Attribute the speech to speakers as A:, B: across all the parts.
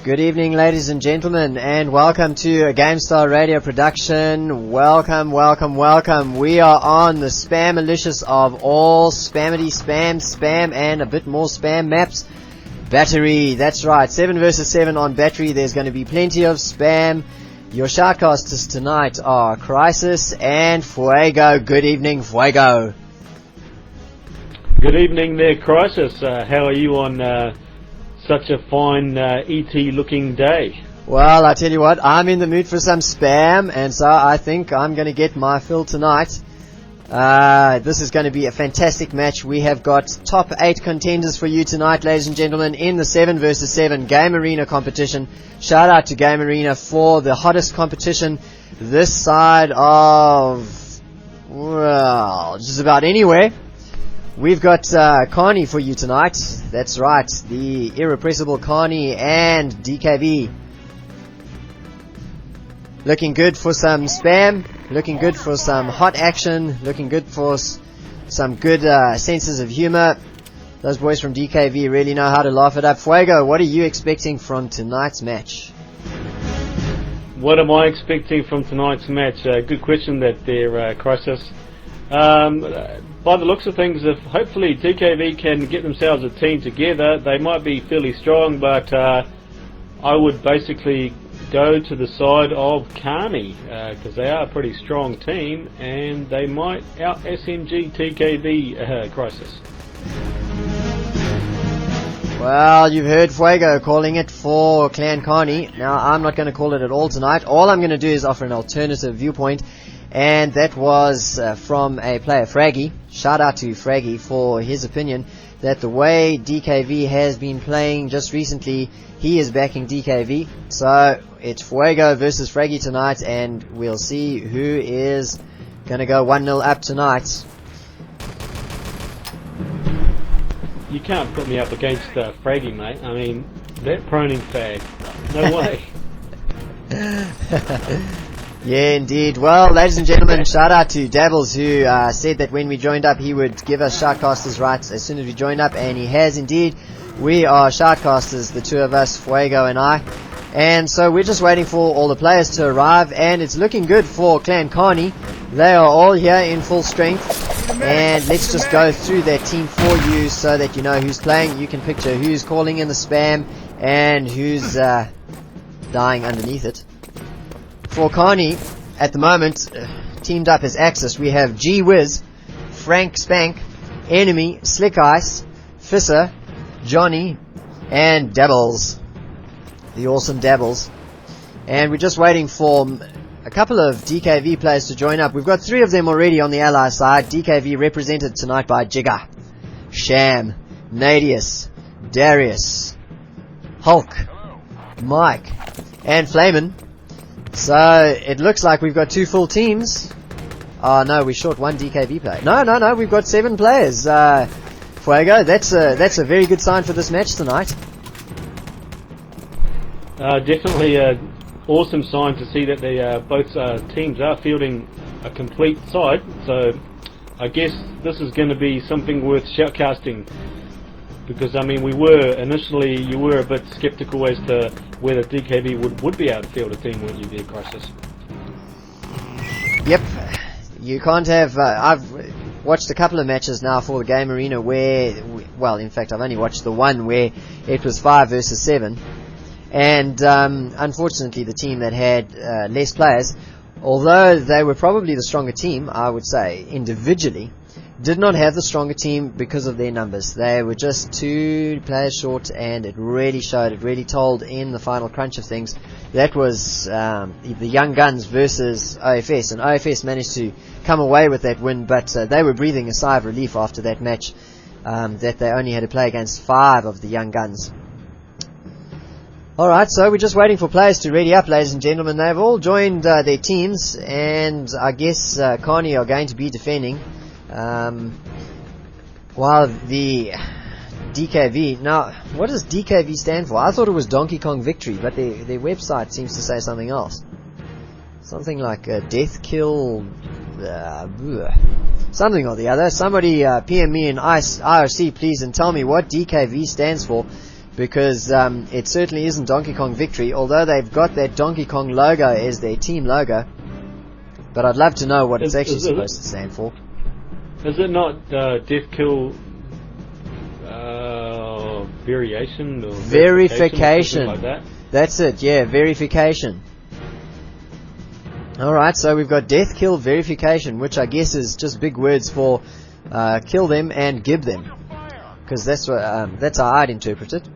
A: Good evening, ladies and gentlemen, and welcome to a GameStar Radio production. Welcome. We are on the spam-alicious of all spammity spam, and a bit more spam maps. Battery, that's right, 7 versus 7 on Battery. There's going to be plenty of spam. Your shoutcasters tonight are Chrisis and Fuego. Good evening, Fuego.
B: Good evening there, Chrisis. How are you on such a fine ET-looking day?
A: Well, I tell you what, I'm in the mood for some spam, and so I think I'm going to get my fill tonight. This is going to be a fantastic match. We have got top 8 contenders for you tonight, ladies and gentlemen, in the 7 versus 7 Game Arena competition. Shout out to Game Arena for the hottest competition this side of, well, just about anywhere. We've got Carnie for you tonight. That's right, the irrepressible Carnie and DKV. Looking good for some spam, looking good for some hot action, looking good for some good senses of humor. Those boys from DKV really know how to laugh it up. Fuego, what are you expecting from tonight's match?
B: What am I expecting from tonight's match? Good question that there, Chrisis. By the looks of things, if hopefully DKV can get themselves a team together, they might be fairly strong, but I would basically go to the side of Carnie, because they are a pretty strong team, and they might out SMG DKV Chrisis.
A: Well, you've heard Fuego calling it for Clan Carnie. Now, I'm not going to call it at all tonight. All I'm going to do is offer an alternative viewpoint, and that was from a player, Fraggy. Shout out to Fraggy for his opinion that the way DKV has been playing just recently, he is backing DKV. So it's Fuego versus Fraggy tonight, and we'll see who is going to go 1-0 up tonight.
B: You can't put me up against Fraggy, mate. I mean, that proning fag. No way.
A: Yeah, indeed. Well, ladies and gentlemen, shout out to Dabbles, who said that when we joined up, he would give us shoutcasters rights as soon as we joined up, and he has indeed. We are shoutcasters, the two of us, Fuego and I, and so we're just waiting for all the players to arrive, and it's looking good for Clan Carnie. They are all here in full strength, and let's just go through that team for you so that you know who's playing. You can picture who's calling in the spam and who's dying underneath it. For Carnie, at the moment, teamed up as Axis, we have G-Wiz, Frank Spank, Enemy, Slick Ice, Fisser, Johnny, and Dabbles. The awesome Dabbles. And we're just waiting for a couple of DKV players to join up. We've got 3 of them already on the ally side. DKV represented tonight by Jigga, Sham, Nadius, Darius, Hulk, Mike, and Flamin'. So it looks like we've got 2 full teams. Oh no, we're short 1 DKV player. No, we've got 7 players. Fuego, that's a very good sign for this match tonight.
B: Definitely an awesome sign to see that they both teams are fielding a complete side. So I guess this is going to be something worth shoutcasting. Because, I mean, initially you were a bit skeptical as to whether DKV would be able to field a team, weren't you there, Chrisis?
A: Yep. You can't have, I've watched a couple of matches now for the Game Arena where, well, in fact, I've only watched the one where it was 5 versus 7. And, unfortunately, the team that had less players, although they were probably the stronger team, I would say, individually, did not have the stronger team because of their numbers. They were just 2 players short, and it really showed, it really told in the final crunch of things. That was the Young Guns versus OFS, and OFS managed to come away with that win, but they were breathing a sigh of relief after that match, that they only had to play against 5 of the Young Guns. Alright, so we're just waiting for players to ready up, ladies and gentlemen. They've all joined their teams, and I guess Carnie are going to be defending. While the DKV, now what does DKV stand for? I thought it was Donkey Kong Victory, but their website seems to say something else. Something like Death Kill, something or the other. Somebody PM me in IRC please and tell me what DKV stands for. because it certainly isn't Donkey Kong Victory, although they've got that Donkey Kong logo as their team logo. But I'd love to know what it's actually supposed to stand for.
B: Is it not Death Kill Variation? Or
A: Verification.
B: Like that?
A: That's it, yeah, verification. Alright, so we've got Death Kill Verification, which I guess is just big words for kill them and give them. Because that's how I'd interpret it.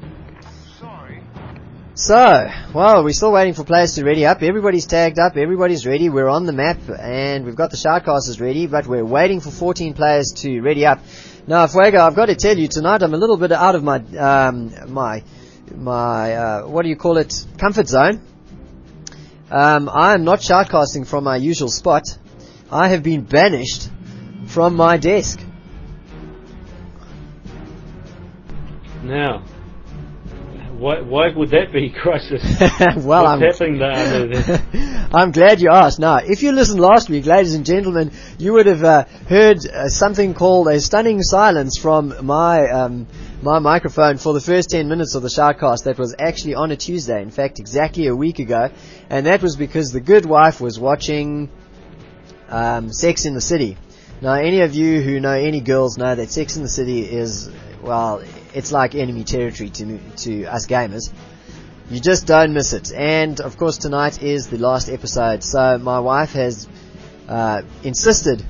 A: So, well, we're still waiting for players to ready up. Everybody's tagged up, everybody's ready. We're on the map, and we've got the Shoutcasters ready, but we're waiting for 14 players to ready up. Now, Fuego, I've got to tell you, tonight I'm a little bit out of my what do you call it, comfort zone. I am not shoutcasting from my usual spot. I have been banished from my desk.
B: Now, why would that be, Chrisis?
A: Well,
B: what's happening there?
A: I'm glad you asked. Now, if you listened last week, ladies and gentlemen, you would have heard something called a stunning silence from my my microphone for the first 10 minutes of the Shoutcast. That was actually on a Tuesday, in fact, exactly a week ago, and that was because the good wife was watching Sex in the City. Now, any of you who know any girls know that Sex in the City is, well, it's like enemy territory to us gamers. You just don't miss it. And, of course, tonight is the last episode, so my wife has insisted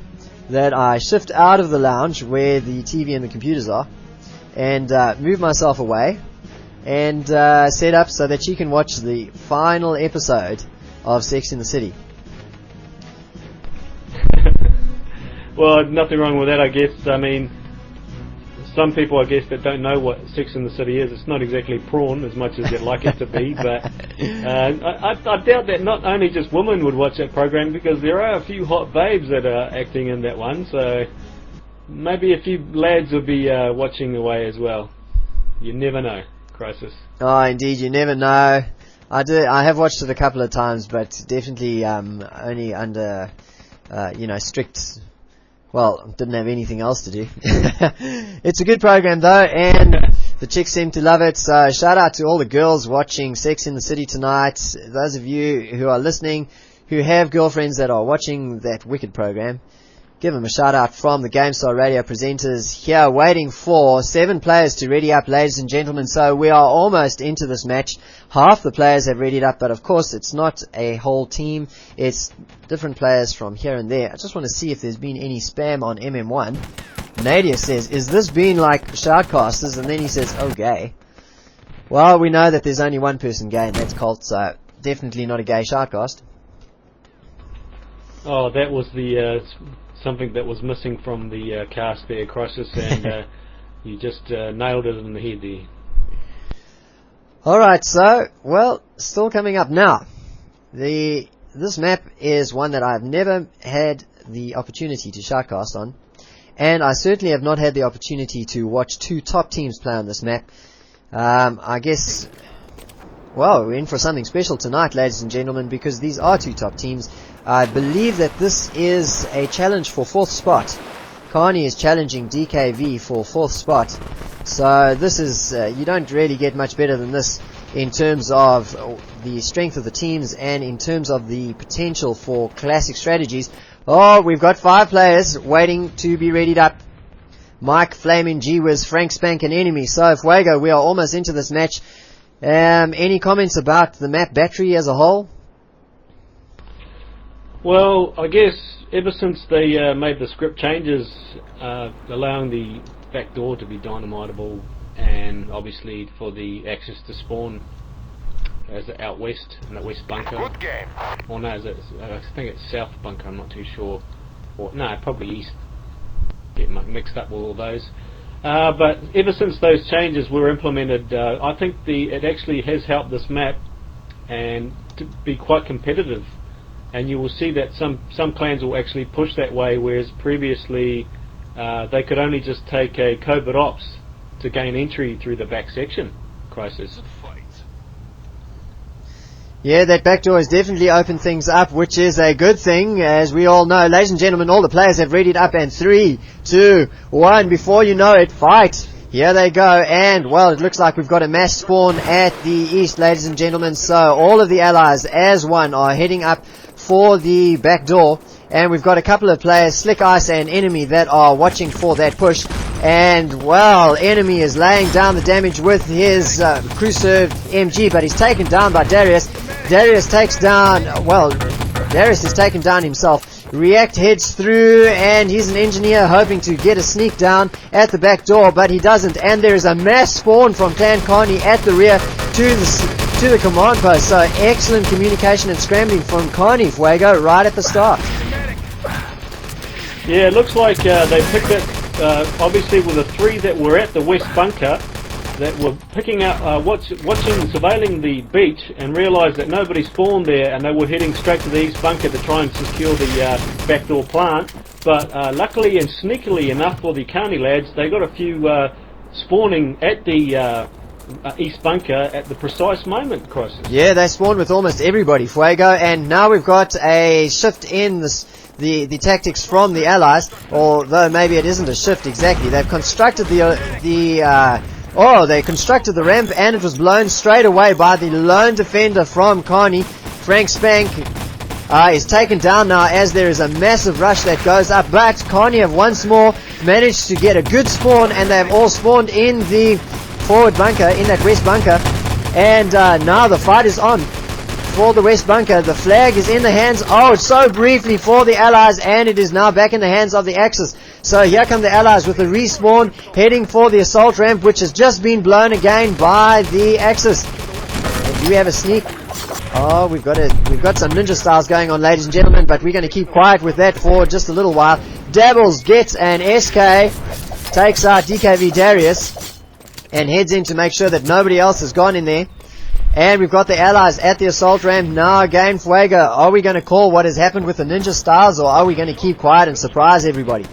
A: that I shift out of the lounge where the TV and the computers are and move myself away and set up so that she can watch the final episode of Sex in the City.
B: Well, nothing wrong with that, I guess. I mean, some people, I guess, that don't know what Sex in the City is, it's not exactly prawn as much as they'd like it to be, but I doubt that not only just women would watch that program, because there are a few hot babes that are acting in that one, so maybe a few lads will be watching away as well. You never know, Chrisis.
A: Oh, indeed, you never know. I have watched it a couple of times, but definitely only under, strict... Well, didn't have anything else to do. It's a good program though, and the chicks seem to love it, so shout out to all the girls watching Sex in the City tonight. Those of you who are listening, who have girlfriends that are watching that wicked program, give them a shout out from the GameStar Radio presenters here, waiting for 7 players to ready up, ladies and gentlemen. So we are almost into this match. Half the players have readied up, but of course it's not a whole team. It's different players from here and there. I just want to see if there's been any spam on MM1. Nadia says, is this been like Shoutcasters? And then he says, oh, gay. Well, we know that there's only one person gay, and that's Colt, so definitely not a gay Shoutcast.
B: Oh, that was the... something that was missing from the cast there, Chrisis, and you just nailed it in the head there.
A: Alright, so, well, still coming up now. This map is one that I've never had the opportunity to shoutcast on, and I certainly have not had the opportunity to watch 2 top teams play on this map. I guess, well, we're in for something special tonight, ladies and gentlemen, because these are 2 top teams. I believe that this is a challenge for 4th spot. Carnie is challenging DKV for 4th spot. So this is, you don't really get much better than this in terms of the strength of the teams and in terms of the potential for classic strategies. Oh, we've got 5 players waiting to be readied up. Mike, Flaming, G-Wiz, Frank, Spank, and Enemy. So, Fuego, we are almost into this match. Any comments about the map battery as a whole?
B: Well, I guess ever since they made the script changes, allowing the back door to be dynamitable, and obviously for the access to spawn as out west in that west bunker. Good game. Or no, I think it's south bunker. I'm not too sure. Or no, probably east. Get mixed up with all those. But ever since those changes were implemented, I think it actually has helped this map and to be quite competitive. And you will see that some clans will actually push that way, whereas previously they could only just take a covert ops to gain entry through the back section. Chrisis.
A: Yeah, that back door has definitely opened things up, which is a good thing, as we all know. Ladies and gentlemen, all the players have readied up, and 3, 2, 1, before you know it, fight! Here they go, and, well, it looks like we've got a mass spawn at the east, ladies and gentlemen. So all of the allies, as one, are heading up for the back door. And we've got a couple of players, Slick Ice and Enemy, that are watching for that push. And, well, Enemy is laying down the damage with his crew-served MG, but he's taken down by Darius. Darius takes down, well, Darius is taken down himself. React heads through, and he's an engineer hoping to get a sneak down at the back door, but he doesn't. And there is a mass spawn from Clan Carnie at the rear to the command post. So excellent communication and scrambling from Carnie, Fuego, right at the start.
B: Yeah, it looks like they picked it, obviously, with the three that were at the west bunker, that were picking out, watching, surveilling the beach, and realised that nobody spawned there, and they were heading straight to the east bunker to try and secure the backdoor plant. But luckily and sneakily enough for the Carnie lads, they got a few spawning at the east bunker at the precise moment, Chrisis.
A: Yeah, they spawned with almost everybody, Fuego, and now we've got a shift in the tactics from the allies, although maybe it isn't a shift exactly. They've constructed they constructed the ramp, and it was blown straight away by the lone defender from Carnie. Frank Spank is taken down now as there is a massive rush that goes up, but Carnie have once more managed to get a good spawn, and they've all spawned in the forward bunker, in that west bunker, and now the fight is on for the west bunker. The flag is in the hands, so briefly for the allies, and it is now back in the hands of the Axis. So here come the allies with the respawn, heading for the assault ramp, which has just been blown again by the Axis. Do we have a sneak? We've got some ninja styles going on, ladies and gentlemen, but we're going to keep quiet with that for just a little while. Dabbles gets an SK, takes out DKV Darius, and heads in to make sure that nobody else has gone in there. And we've got the allies at the assault ramp now again. Fuego, are we going to call what has happened with the ninja styles, or are we going to keep quiet and surprise everybody?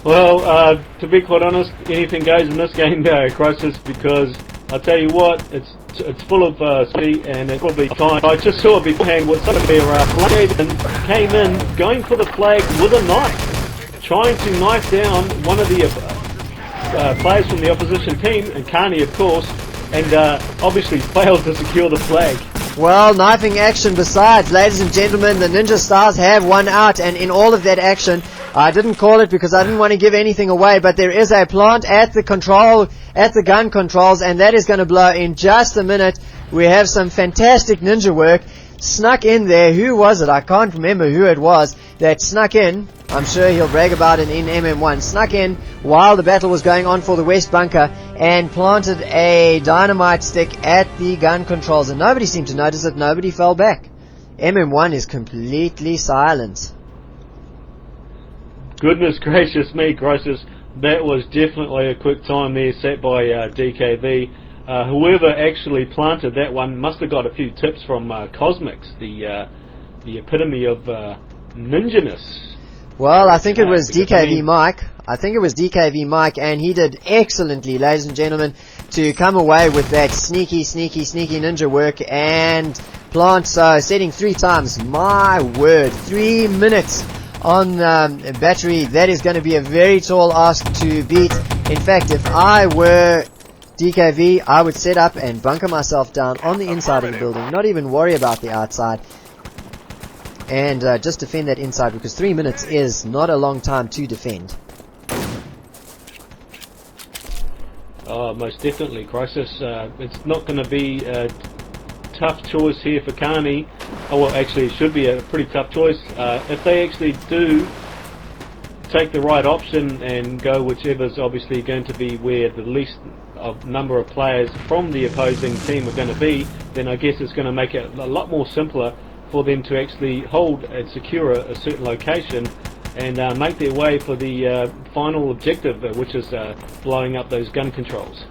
B: Well, to be quite honest, anything goes in this game, Chrisis, because I'll tell you what, it's full of speed, and it's probably time. I just saw beforehand what some of their players came in, going for the flag with a knife, trying to knife down one of the players from the opposition team, and Carnie, of course, and obviously failed to secure the flag.
A: Well, knifing action besides, ladies and gentlemen, the Ninja Stars have won out, and in all of that action, I didn't call it because I didn't want to give anything away, but there is a plant at the gun controls, and that is going to blow in just a minute. We have some fantastic ninja work snuck in there. Who was it? I can't remember who it was that snuck in. I'm sure he'll brag about it in MM1. Snuck in while the battle was going on for the west bunker and planted a dynamite stick at the gun controls, and nobody seemed to notice it. Nobody fell back. MM1 is completely silent.
B: Goodness gracious me, Chrisis, that was definitely a quick time there set by DKV. Whoever actually planted that one must have got a few tips from Cosmics, the epitome of ninjaness.
A: Well, I think it was DKV Mike. I think it was DKV Mike, and he did excellently, ladies and gentlemen, to come away with that sneaky ninja work and plant. So setting 3 times. My word, 3 minutes on battery. That is going to be a very tall ask to beat. In fact, if I were DKV, I would set up and bunker myself down on the inside of the building, not even worry about the outside, and just defend that inside, because 3 minutes is not a long time to defend.
B: Oh, most definitely, Chrisis. It's not going to be a tough choice here for Carnie. Oh, well, actually, it should be a pretty tough choice. If they actually do take the right option and go whichever's obviously going to be where the least of number of players from the opposing team are going to be, then I guess it's going to make it a lot more simpler for them to actually hold and secure a certain location and make their way for the final objective, which is blowing up those gun controls.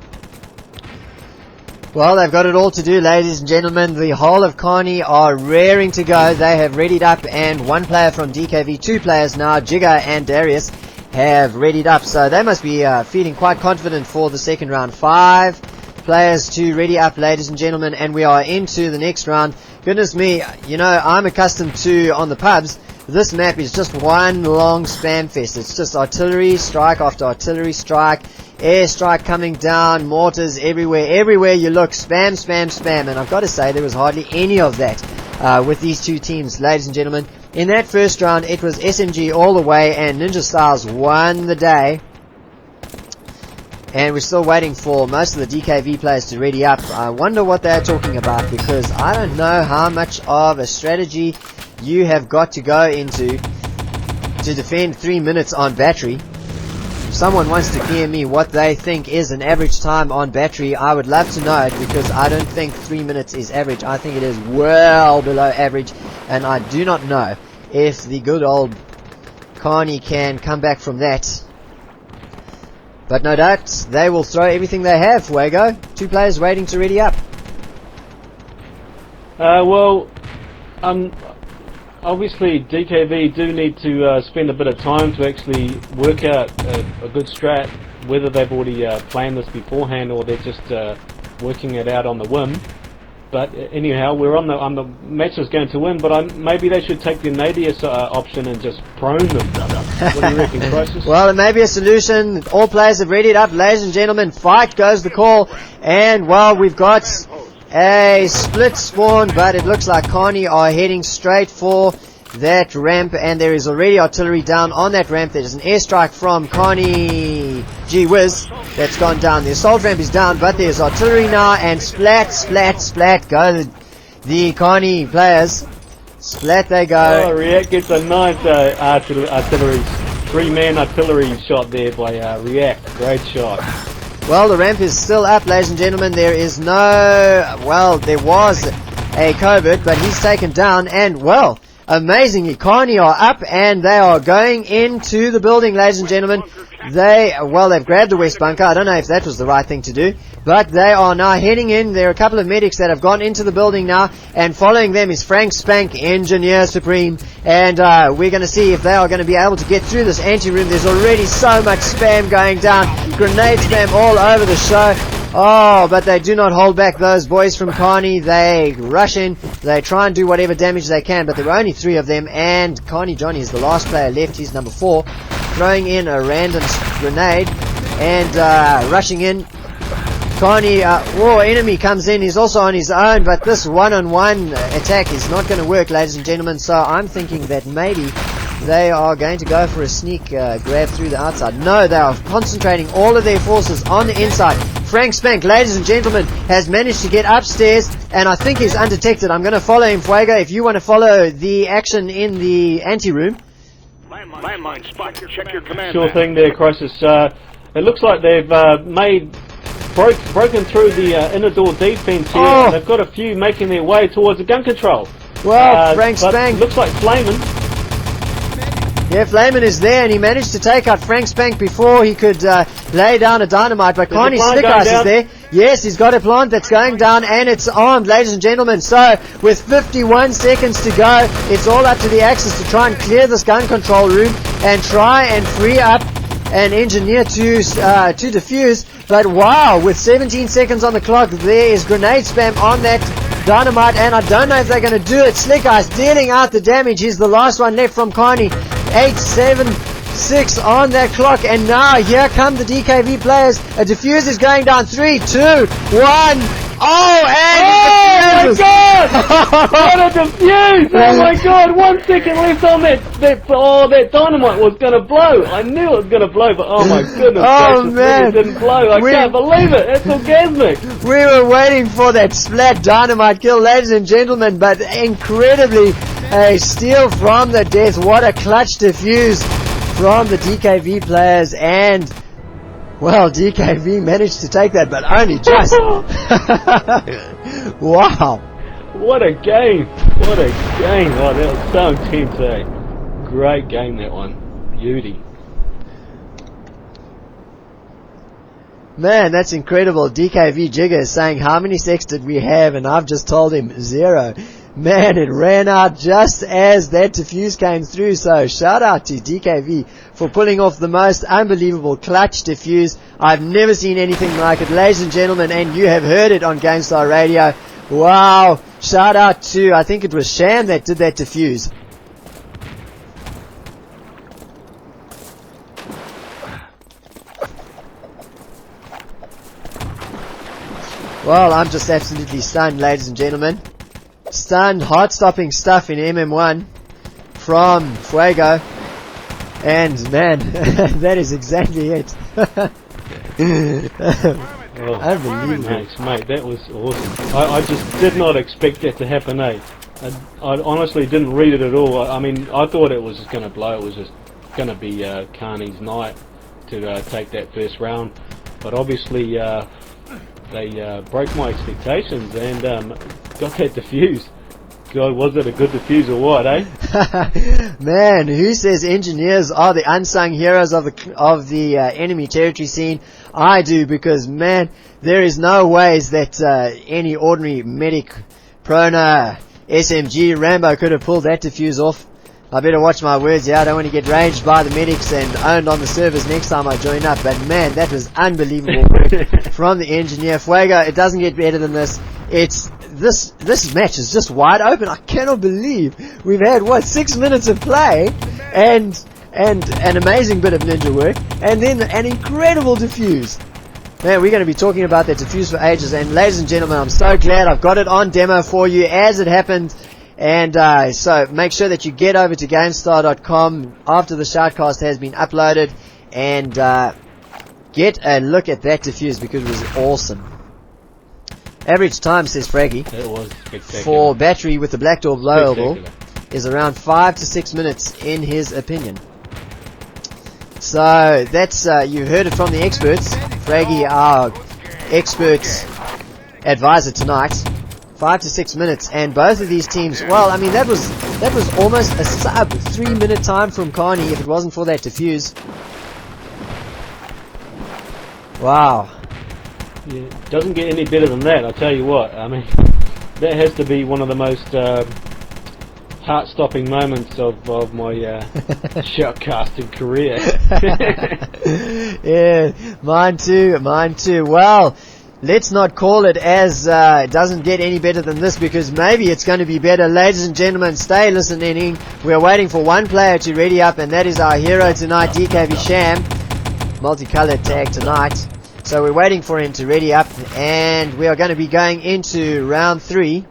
A: Well, they've got it all to do, ladies and gentlemen. The whole of Carnie are raring to go. They have readied up, and 1 player from DKV, 2 players now, Jigger and Darius, have readied up. So they must be feeling quite confident for the second round. 5 players to ready up, ladies and gentlemen, and we are into the next round. Goodness me, you know, I'm accustomed to, on the pubs, this map is just one long spam fest. It's just artillery strike after artillery strike, airstrike coming down, mortars everywhere you look, spam, spam, spam. And I've got to say, there was hardly any of that with these two teams, ladies and gentlemen. In that first round, it was SMG all the way, and Ninja Styles won the day. And we're still waiting for most of the DKV players to ready up. I wonder what they're talking about, because I don't know how much of a strategy you have got to go into to defend 3 minutes on battery. If someone wants to clear me what they think is an average time on battery, I would love to know it, because I don't think 3 minutes is average. I think it is well below average, and I do not know if the good old Carnie can come back from that. But no doubt, they will throw everything they have, Fuego. 2 players waiting to ready up.
B: Obviously DKV do need to spend a bit of time to actually work out a good strat, whether they've already planned this beforehand or they're just working it out on the whim. But anyhow, we're on the match is going to win, but maybe they should take the Nadius option and just prone them. What do you reckon, Chrisis?
A: Well, it may be a solution. All players have readied up, ladies and gentlemen. Fight goes the call, and well, we've got a split spawn, but it looks like Carnie are heading straight for that ramp, and there is already artillery down on that ramp. There is an airstrike from Carnie, gee whiz, that's gone down. The assault ramp is down, but there's artillery now, and splat, splat, splat go the Carnie players. Splat they go.
B: Oh, React gets a nice artillery, 3-man artillery shot there by React. Great shot.
A: Well, the ramp is still up, ladies and gentlemen. There is no, well, there was a covert, but he's taken down, and well, amazingly, Carnie are up, and they are going into the building, ladies and gentlemen. They've grabbed the west bunker. I don't know if that was the right thing to do, but they are now heading in. There are a couple of medics that have gone into the building now, and following them is Frank Spank, Engineer Supreme, and we're going to see if they are going to be able to get through this anti-room. There's already so much spam going down, grenade spam all over the show. Oh, but they do not hold back those boys from Carnie. They rush in, they try and do whatever damage they can, but there are only 3 of them, and Carnie Johnny is the last player left. He's number 4, throwing in a random grenade and rushing in. Carnie, enemy comes in, he's also on his own, but this one-on-one attack is not going to work, ladies and gentlemen, so I'm thinking that maybe they are going to go for a sneak grab through the outside. No, they are concentrating all of their forces on the inside. Frank Spank, ladies and gentlemen, has managed to get upstairs, and I think he's undetected. I'm going to follow him, Fuego, if you want to follow the action in the ante-room.
C: Landmine spot. Check your command.
B: Sure thing there, Chrisis. It looks like they've broken through the inner door defense here, and they've got a few making their way towards the gun control.
A: Well, Frank Spank
B: looks like Flamin'.
A: Yeah, Flamin is there, and he managed to take out Frank Spank before he could lay down a dynamite, but Carnie Slick Ice is there. Yes, he's got a plant that's going down, and it's armed, ladies and gentlemen. So, with 51 seconds to go, it's all up to the Axis to try and clear this gun control room and try and free up an engineer to defuse. But wow, with 17 seconds on the clock, there is grenade spam on that dynamite, and I don't know if they're going to do it. Slick Ice dealing out the damage. He's the last one left from Carnie. 8, 7, 6 on that clock, and now here come the DKV players. A defuse is going down. 3, 2, 1. Oh, and
B: oh my God! What a defuse! Oh my God! 1 second left on that dynamite was going to blow. I knew it was going to blow, but oh my goodness!
A: Oh
B: gracious,
A: man,
B: it didn't blow. I can't believe it. It's orgasmic.
A: We were waiting for that splat dynamite kill, ladies and gentlemen, but incredibly, a steal from the death. What a clutch defuse from the DKV players, and well, DKV managed to take that, but only just. Wow.
B: What a game. What a game. Oh, that was so intense, eh? Great game, that one. Beauty.
A: Man, that's incredible. DKV Jigger is saying, how many sex did we have? And I've just told him 0. Man, it ran out just as that defuse came through. So shout out to DKV for pulling off the most unbelievable clutch defuse. I've never seen anything like it, ladies and gentlemen, and you have heard it on GameStar Radio. Wow. Shout out to, I think it was Sham that did that defuse. Well, I'm just absolutely stunned, ladies and gentlemen. Stunned, heart-stopping stuff in MM1 from Fuego. And man, that is exactly it. Unbelievable.
B: Mate, that was awesome. I just did not expect that to happen, eh? I honestly didn't read it at all. I mean, I thought it was just going to blow. It was just going to be Carnie's night to take that first round. But obviously, they broke my expectations and got that defuse. God, was it a good defuse or what, eh?
A: Man, who says engineers are the unsung heroes of the enemy territory scene? I do, because man, there is no ways that any ordinary medic, Prona, SMG, Rambo could have pulled that defuse off. I better watch my words here. I don't want to get raged by the medics and owned on the servers next time I join up. But man, that was unbelievable work from the engineer. Fuego, it doesn't get better than this. This match is just wide open. I cannot believe we've had 6 minutes of play and an amazing bit of ninja work and then an incredible defuse. Man, we're going to be talking about that defuse for ages. And ladies and gentlemen, I'm so glad I've got it on demo for you as it happened. And so make sure that you get over to GameStar.com after the Shoutcast has been uploaded and get a look at that defuse, because it was awesome. Average time, says Fraggy,
B: It was spectacular.
A: for battery with the black door blowable is around 5 to 6 minutes in his opinion. So that's you heard it from the experts. Fraggy, our expert advisor tonight. 5 to 6 minutes, and both of these teams, well, I mean, that was almost a sub 3 minute time from Carnie if it wasn't for that defuse. Wow.
B: Yeah, doesn't get any better than that, I tell you what. I mean, that has to be one of the most heart-stopping moments of my shoutcasting career.
A: Yeah, mine too. Well, let's not call it as it doesn't get any better than this, because maybe it's going to be better. Ladies and gentlemen, stay listening. We're waiting for one player to ready up, and that is our hero tonight, DKV Sham. Multicolored tag tonight. So we're waiting for him to ready up, and we are going to be going into round 3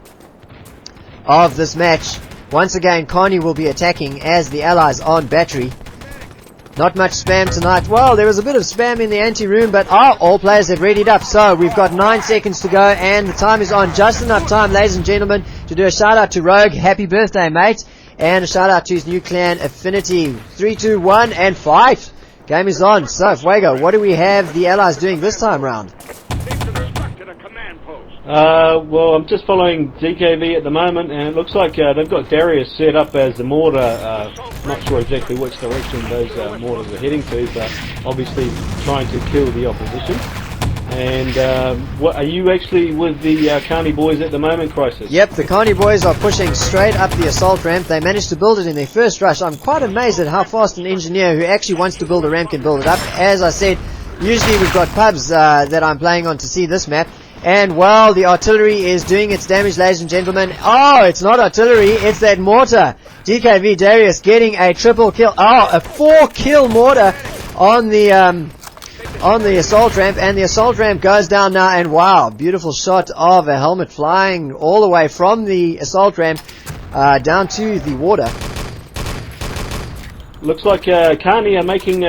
A: of this match. Once again, Carnie will be attacking as the allies on battery. Not much spam tonight. Well, there was a bit of spam in the ante-room, but all players have readied up. So we've got 9 seconds to go, and the time is on. Just enough time, ladies and gentlemen, to do a shout-out to Rogue. Happy birthday, mate. And a shout-out to his new clan, Affinity. 3, 2, 1, and fight. Game is on. So, Fuego, what do we have the allies doing this time round?
B: Well, I'm just following DKV at the moment, and it looks like they've got Darius set up as the mortar. Not sure exactly which direction those mortars are heading to, but obviously trying to kill the opposition. And what are you actually with the Carnie boys at the moment, Chrisis?
A: Yep, the Carnie boys are pushing straight up the assault ramp. They managed to build it in their first rush. I'm quite amazed at how fast an engineer who actually wants to build a ramp can build it up. As I said, usually we've got pubs that I'm playing on to see this map. And well, the artillery is doing its damage, ladies and gentlemen. Oh, it's not artillery, it's that mortar. DKV Darius getting a triple kill. Oh, a 4-kill mortar on the assault ramp, and the assault ramp goes down now. And wow, beautiful shot of a helmet flying all the way from the assault ramp down to the water.
B: Looks like Carnie are making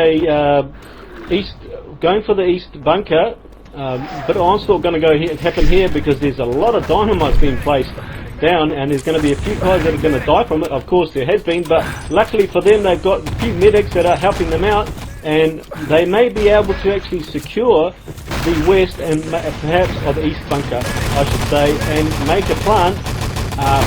B: going for the east bunker. But I'm still going to go happen here, because there's a lot of dynamite being placed down, and there's going to be a few guys that are going to die from it. Of course there has been, but luckily for them they've got a few medics that are helping them out, and they may be able to actually secure the west and perhaps or the east bunker, I should say, and make a plant.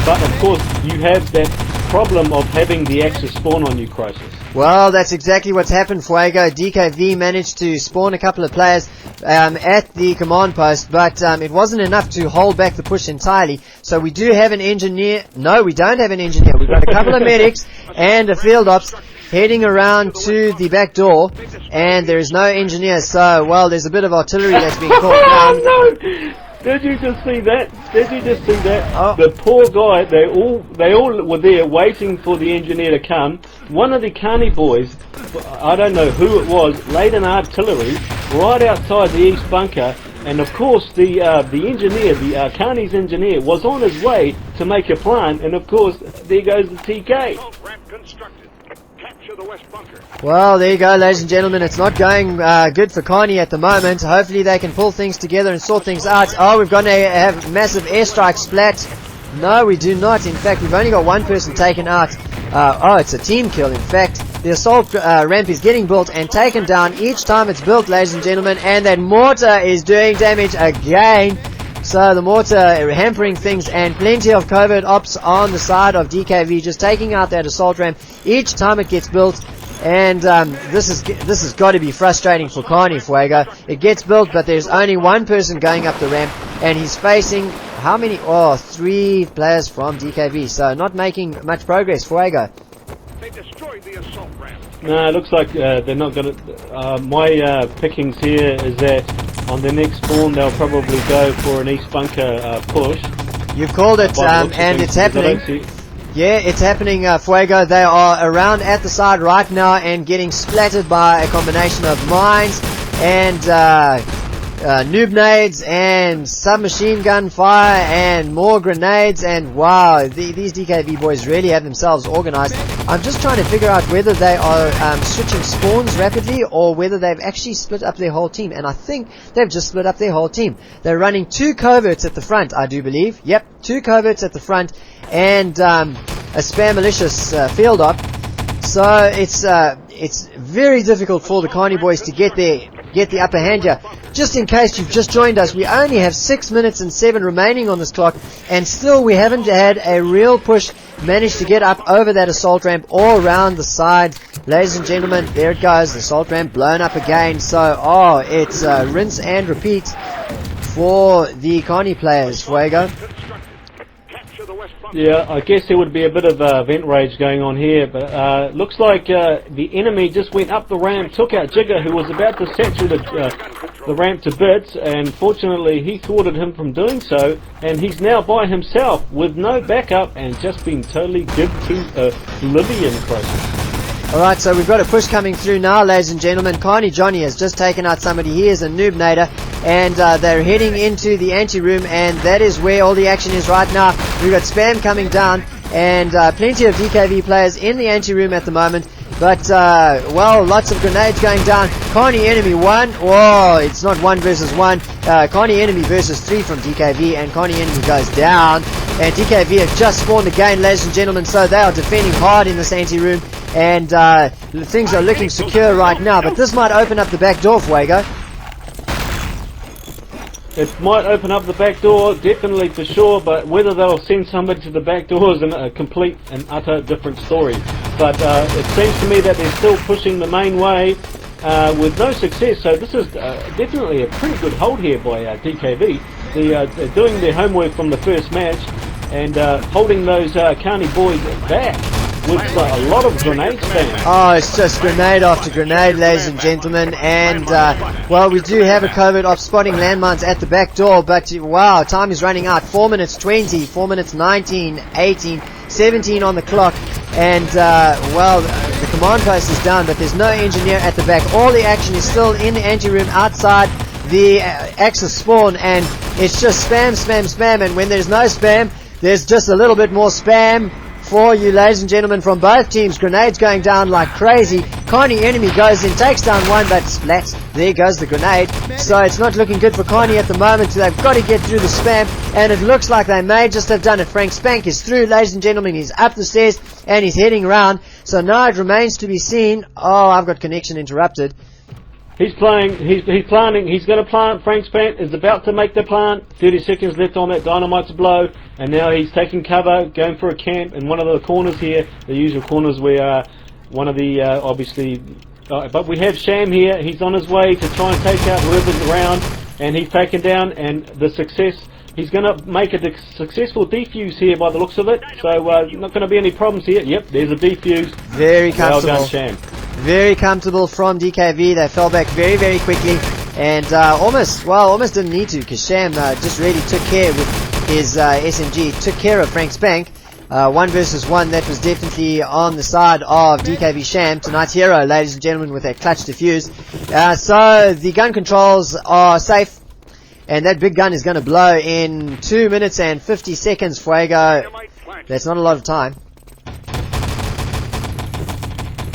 B: But of course you have that problem of having the Axis spawn on you, Chrisis.
A: Well, that's exactly what's happened, Fuego. DKV managed to spawn a couple of players at the command post, but it wasn't enough to hold back the push entirely. So we do have an engineer. No, we don't have an engineer. We've got a couple of medics and a field ops heading around to the back door, and there is no engineer. So, well, there's a bit of artillery that's being caught down.
B: No! Did you just see that? Oh. The poor guy, they all were there waiting for the engineer to come. One of the Carnie boys, I don't know who it was, laid an artillery right outside the east bunker, And of course, the engineer, the Carnie's engineer, was on his way to make a plan. And of course, there goes the TK.
C: Assault ramp constructed. Capture the west bunker.
A: Well, there you go, ladies and gentlemen. It's not going good for Carnie at the moment. Hopefully they can pull things together and sort things out. Oh, we're going to have massive airstrike splat. No, we do not. In fact, we've only got one person taken out. Oh, it's a team kill, in fact. The assault ramp is getting built and taken down each time it's built, ladies and gentlemen. And that mortar is doing damage again. So the mortar hampering things, and plenty of covert ops on the side of DKV, just taking out that assault ramp each time it gets built. And this has got to be frustrating for Carnie, Fuego. It gets built, but there's only one person going up the ramp, and he's facing how many? Oh, 3 players from DKV. So not making much progress, Fuego.
C: They destroyed the assault ramp.
B: No, it looks like they're not going to... my pickings here is that on the next spawn they'll probably go for an east bunker push.
A: You've called it, and it's happening. Yeah, it's happening, Fuego. They are around at the side right now and getting splattered by a combination of mines and noob nades and submachine gun fire and more grenades. And wow, these DKV boys really have themselves organized. I'm just trying to figure out whether they are switching spawns rapidly or whether they've actually split up their whole team. And I think they've just split up their whole team. They're running 2 coverts at the front, I do believe. Yep, 2 coverts at the front and a spam malicious field op. So it's very difficult for the Carnie boys to get the upper hand here. Just in case you've just joined us, we only have 6 minutes and 7 remaining on this clock, and still we haven't had a real push managed to get up over that assault ramp or around the side. Ladies and gentlemen, there it goes, the assault ramp blown up again. So it's rinse and repeat for the Carnie players, Fuego.
B: Yeah, I guess there would be a bit of vent rage going on here, but looks like the enemy just went up the ramp, took out Jigger, who was about to saturate the ramp to bits, and fortunately he thwarted him from doing so, and he's now by himself with no backup and just been totally given to oblivion process.
A: Alright, so we've got a push coming through now, ladies and gentlemen. Carnie Johnny has just taken out somebody. He is a noob nader, and they're heading into the ante-room, and that is where all the action is right now. We've got spam coming down, and plenty of DKV players in the ante-room at the moment. But, well, lots of grenades going down. Carnie enemy 1. Whoa, it's not 1 versus 1. Carnie enemy versus 3 from DKV, and Carnie enemy goes down. And DKV have just spawned again, ladies and gentlemen, so they are defending hard in this ante-room. And things are looking secure right now, but this might open up the back door, Fuego.
B: It might open up the back door, definitely for sure, but whether they'll send somebody to the back door is a complete and utter different story. But it seems to me that they're still pushing the main way with no success, so this is definitely a pretty good hold here by DKV. They're doing their homework from the first match and holding those Carnie boys back with a lot of grenade spam.
A: Oh, it's just grenade after grenade, ladies and gentlemen. And, well, we do have a covert of spotting landmines at the back door, but, wow, time is running out. 4 minutes 20, 4 minutes 19, 18, 17 on the clock. And, well, the command post is down, but there's no engineer at the back. All the action is still in the ante-room outside the Axis spawn, and it's just spam, spam, spam. And when there's no spam, there's just a little bit more spam for you, ladies and gentlemen, from both teams. Grenades going down like crazy. Carnie enemy goes in, takes down 1, but splats. There goes the grenade. So it's not looking good for Carnie at the moment. They've got to get through the spam, and it looks like they may just have done it. Frank Spank is through, ladies and gentlemen. He's up the stairs, and he's heading round. So now it remains to be seen. Oh, I've got connection interrupted.
B: He's planning, he's going to plant. Frank Spank is about to make the plant. 30 seconds left on that dynamite to blow, and now he's taking cover, going for a camp in one of the corners here, the usual corners where one of the, obviously, but we have Sham here. He's on his way to try and take out whoever's around, and he's taken down, and the success, he's going to make a successful defuse here by the looks of it, so not going to be any problems here. Yep, there's a defuse.
A: Very comfortable.
B: Well done, Sham.
A: Very comfortable from DKV. They fell back very, very quickly, and almost didn't need to, because Sham just really took care with his SMG, took care of Frank Spank. 1 versus 1, that was definitely on the side of DKV Sham. Tonight's hero, ladies and gentlemen, with that clutch defuse. So the gun controls are safe, and that big gun is going to blow in 2 minutes and 50 seconds, Fuego.
C: Dynamite planted.
A: That's not a lot of time.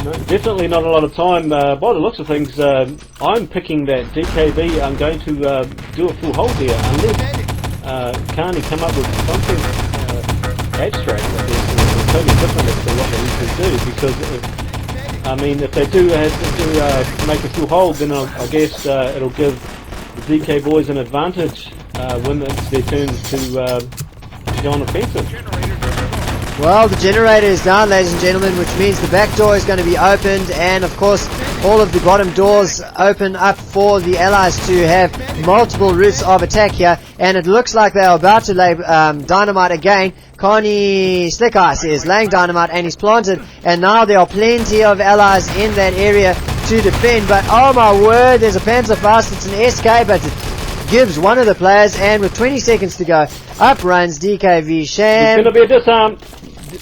B: No, definitely not a lot of time. By the looks of things, I'm picking that DKV. I'm going to do a full hold here unless Carnie come up with something abstract. I guess, and totally different as to what they usually do. Because I mean, if they do have to make a full hold, then I guess it'll give the DK boys an advantage when it's their turn to go on offensive.
A: Well, the generator is down, ladies and gentlemen, which means the back door is going to be opened, and of course all of the bottom doors open up for the Allies to have multiple routes of attack here, and it looks like they are about to lay dynamite again. Carnie Slick Ice is laying dynamite and he's planted, and now there are plenty of Allies in that area to defend, but oh my word, there's a Panzerfaust. It's an SK, but it gives one of the players, and with 20 seconds to go, up runs DKV Sham.
B: It's going to be a disarm.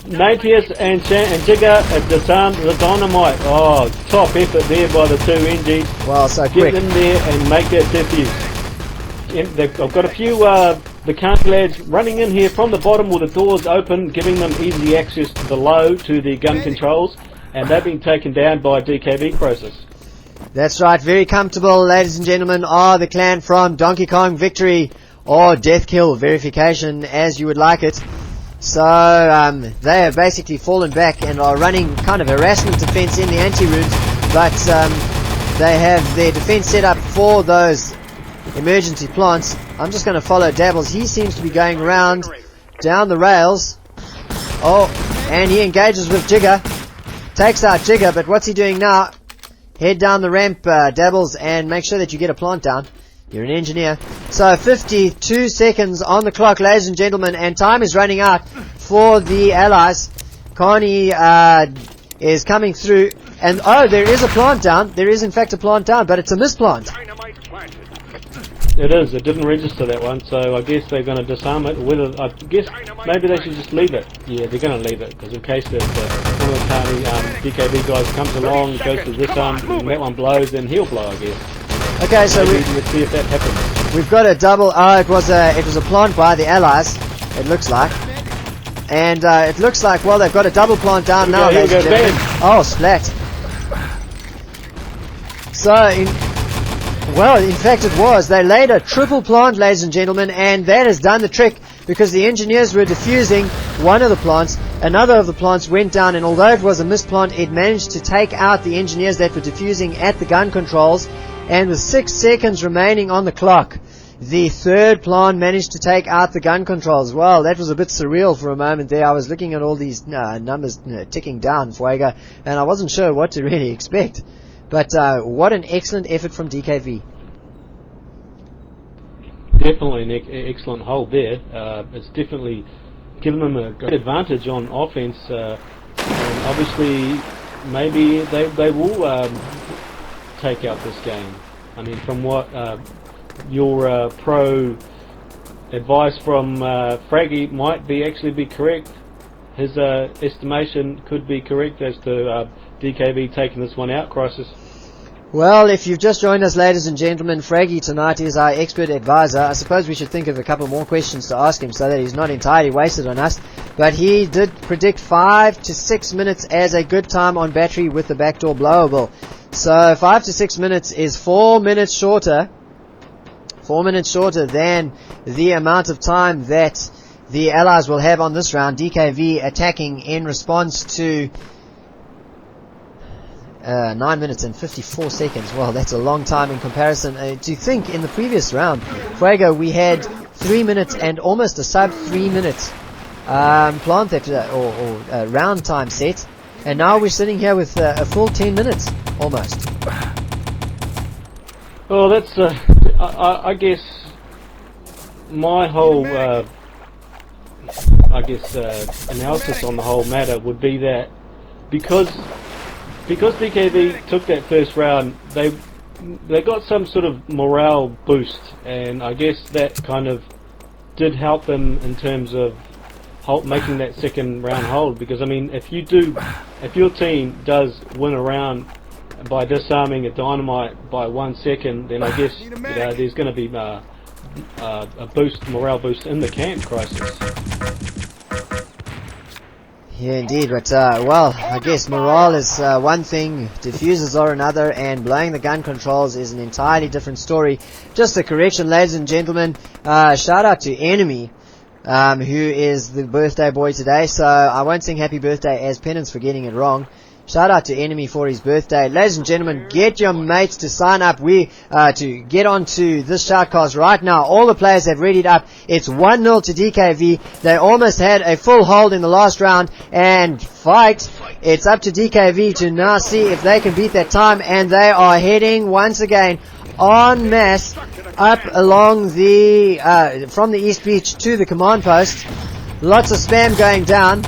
B: Natius and Jigger disarmed the dynamite. Oh, top effort there by the two NGs.
A: Well, so
B: Get
A: quick.
B: in there and make that defuse. I've got a few the Carnie lads running in here from the bottom with the doors open, giving them easy access below to the gun controls, and they've been taken down by DKV Chrisis.
A: That's right, very comfortable, ladies and gentlemen, are the clan from Donkey Kong Victory, or Death Kill Verification, as you would like it. So they have basically fallen back and are running kind of harassment defense in the anti-rooms, but they have their defense set up for those emergency plants. I'm just going to follow Dabbles. He seems to be going around down the rails. Oh, and he engages with Jigger, takes out Jigger, but what's he doing now? Head down the ramp, Dabbles, and make sure that you get a plant down. You're an engineer. So 52 seconds on the clock, ladies and gentlemen, and time is running out for the Allies. Carnie is coming through, and oh, there is a plant down. There is in fact a plant down, but it's a misplant.
C: Dynamite planted.
B: It is. It didn't register that one, so I guess they're going to disarm it. Whether I guess maybe they should just leave it. Yeah, they're going to leave it because in case that one of the Carnie DKV guys comes along, goes to disarm, and that one blows, then he'll blow, I guess.
A: Okay, so
B: Maybe we'll see if that happens.
A: we've got a double. Oh, it was a plant by the Allies. It looks like, and it looks like well they've got a double plant down now.
B: Here we go,
A: ladies and gentlemen. Oh, splat. So in fact it was. They laid a triple plant, ladies and gentlemen, and that has done the trick because the engineers were defusing one of the plants. Another of the plants went down, and although it was a misplant, it managed to take out the engineers that were defusing at the gun controls. And with 6 seconds remaining on the clock, the third plant managed to take out the gun controls. Well, that was a bit surreal for a moment there. I was looking at all these numbers ticking down, Fuego, and I wasn't sure what to really expect. But what an excellent effort from DKV.
B: Definitely an excellent hold there. It's definitely given them a great advantage on offense. And obviously, maybe they will take out this game. I mean, from what your pro advice from Fraggy might actually be correct. His estimation could be correct as to DKV taking this one out, Chrisis.
A: Well, if you've just joined us, ladies and gentlemen, Fraggy tonight is our expert advisor. I suppose we should think of a couple more questions to ask him so that he's not entirely wasted on us. But he did predict 5 to 6 minutes as a good time on battery with the backdoor blowable. So 5 to 6 minutes is 4 minutes shorter. 4 minutes shorter than the amount of time that the Allies will have on this round. DKV attacking in response to 9 minutes and 54 seconds. Well, that's a long time in comparison. To think in the previous round, Fuego, we had 3 minutes and almost a sub 3 minute plant that, or round time set, and now we're sitting here with a full 10 minutes almost.
B: Well, that's I guess my whole analysis on the whole matter would be that because DKV took that first round, they got some sort of morale boost, and I guess that kind of did help them in terms of making that second round hold. Because I mean, if your team does win a round by disarming a dynamite by 1 second, then I guess there's going to be a boost, morale boost in the camp, Chrisis.
A: Yeah, indeed, but, well, I guess morale is one thing, diffusers are another, and blowing the gun controls is an entirely different story. Just a correction, ladies and gentlemen, shout out to Enemy, who is the birthday boy today, so I won't sing happy birthday as penance for getting it wrong. Shout out to Enemy for his birthday. Ladies and gentlemen, get your mates to sign up. To get onto this shoutcast right now. All the players have readied up. It's 1-0 to DKV. They almost had a full hold in the last round. And fight. It's up to DKV to now see if they can beat that time. And they are heading once again en masse up along the, from the East Beach to the command post. Lots of spam going down.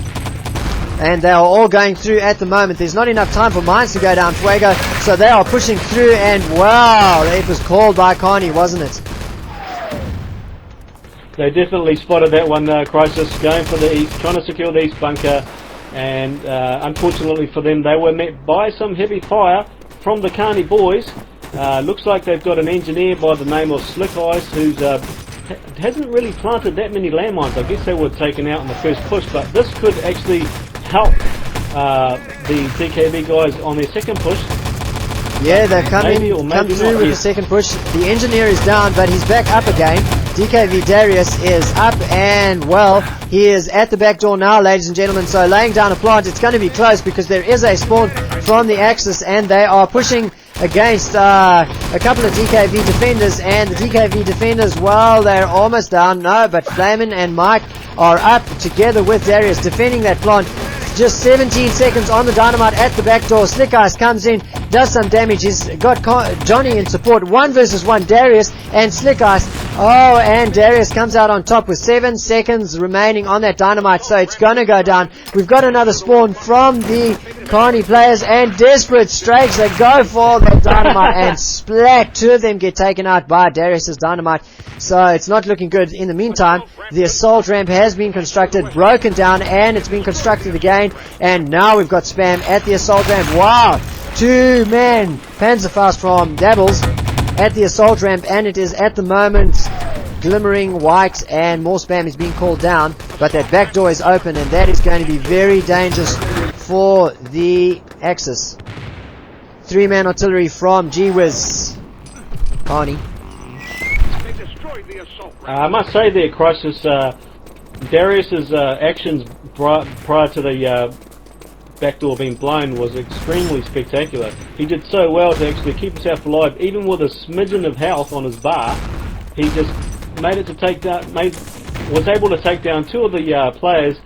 A: And they are all going through at the moment. There's not enough time for mines to go down Fuego, so they are pushing through, and wow, it was called by Carnie, wasn't it?
B: They definitely spotted that one, Chrisis, going for the east, trying to secure the east bunker, and unfortunately for them, they were met by some heavy fire from the Carnie boys. Looks like they've got an engineer by the name of Slick Eyes, who's hasn't really planted that many landmines. I guess they were taken out in the first push, but this could actually help the DKV guys on their second push.
A: Yeah, they've come through with the second push. The engineer is down, but he's back up again. DKV Darius is up, and well, he is at the back door now, ladies and gentlemen. So laying down a plant, it's going to be close because there is a spawn from the Axis, and they are pushing against a couple of DKV defenders, and the DKV defenders, well, they're almost down. No, but Flamin and Mike are up together with Darius defending that plant. Just 17 seconds on the dynamite at the back door. Slick Eyes comes in, does some damage. He's got Johnny in support. 1 versus 1, Darius and Slick Eyes. Oh, and Darius comes out on top with 7 seconds remaining on that dynamite, so it's gonna go down. We've got another spawn from the Carnie players, and desperate strikes. They go for that dynamite, and splat, 2 of them get taken out by Darius's dynamite. So it's not looking good. In the meantime, the assault ramp has been constructed, broken down, and it's been constructed again. And now we've got spam at the assault ramp. Wow! 2-man Panzerfaust from Dabbles at the assault ramp, and it is at the moment glimmering white, and more spam is being called down, but that back door is open, and that is going to be very dangerous for the Axis. 3-man artillery from G-Wiz. Carnie.
B: I must say there, Chrisis, Darius's actions prior to the backdoor being blown was extremely spectacular. He did so well to actually keep himself alive, even with a smidgen of health on his bar. He just made it to take down, was able to take down 2 of the players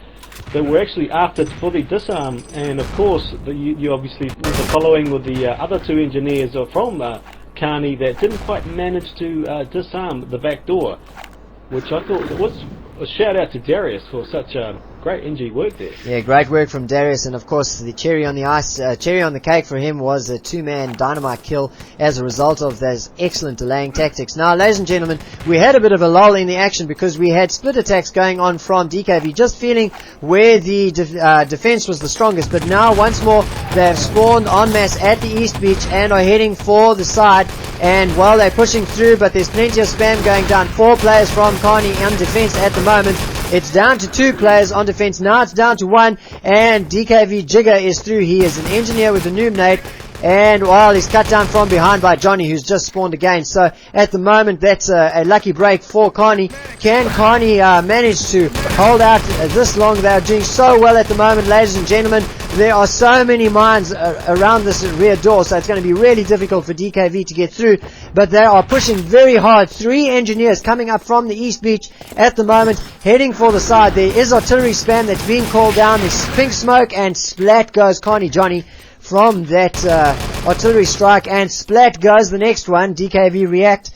B: that were actually after for the disarm. And of course, you obviously were following with the other 2 engineers from Carnie that didn't quite manage to disarm the back door, which I thought was a shout out to Darius for such great NG work there.
A: Yeah, great work from Darius, and of course the cherry on the ice, cherry on the cake for him was a 2-man dynamite kill as a result of those excellent delaying tactics. Now, ladies and gentlemen, we had a bit of a lull in the action because we had split attacks going on from DKV, just feeling where the defense was the strongest. But now, once more, they have spawned en masse at the East Beach and are heading for the side. And while they're pushing through, but there's plenty of spam going down. 4 players from Carnie on defense at the moment. It's down to 2 players on defense. Now it's down to 1, and DKV Jigger is through. He is an engineer with a noob nade, and while he's cut down from behind by Johnny, who's just spawned again. So at the moment, that's a lucky break for Carnie. Can Carnie manage to hold out this long? They're doing so well at the moment, ladies and gentlemen. There are so many mines around this rear door, so it's going to be really difficult for DKV to get through. But they are pushing very hard. 3 engineers coming up from the East Beach at the moment, heading for the side. There is artillery spam that's being called down. There's pink smoke, and splat goes Carnie Johnny from that artillery strike, and splat goes the next one. DKV react.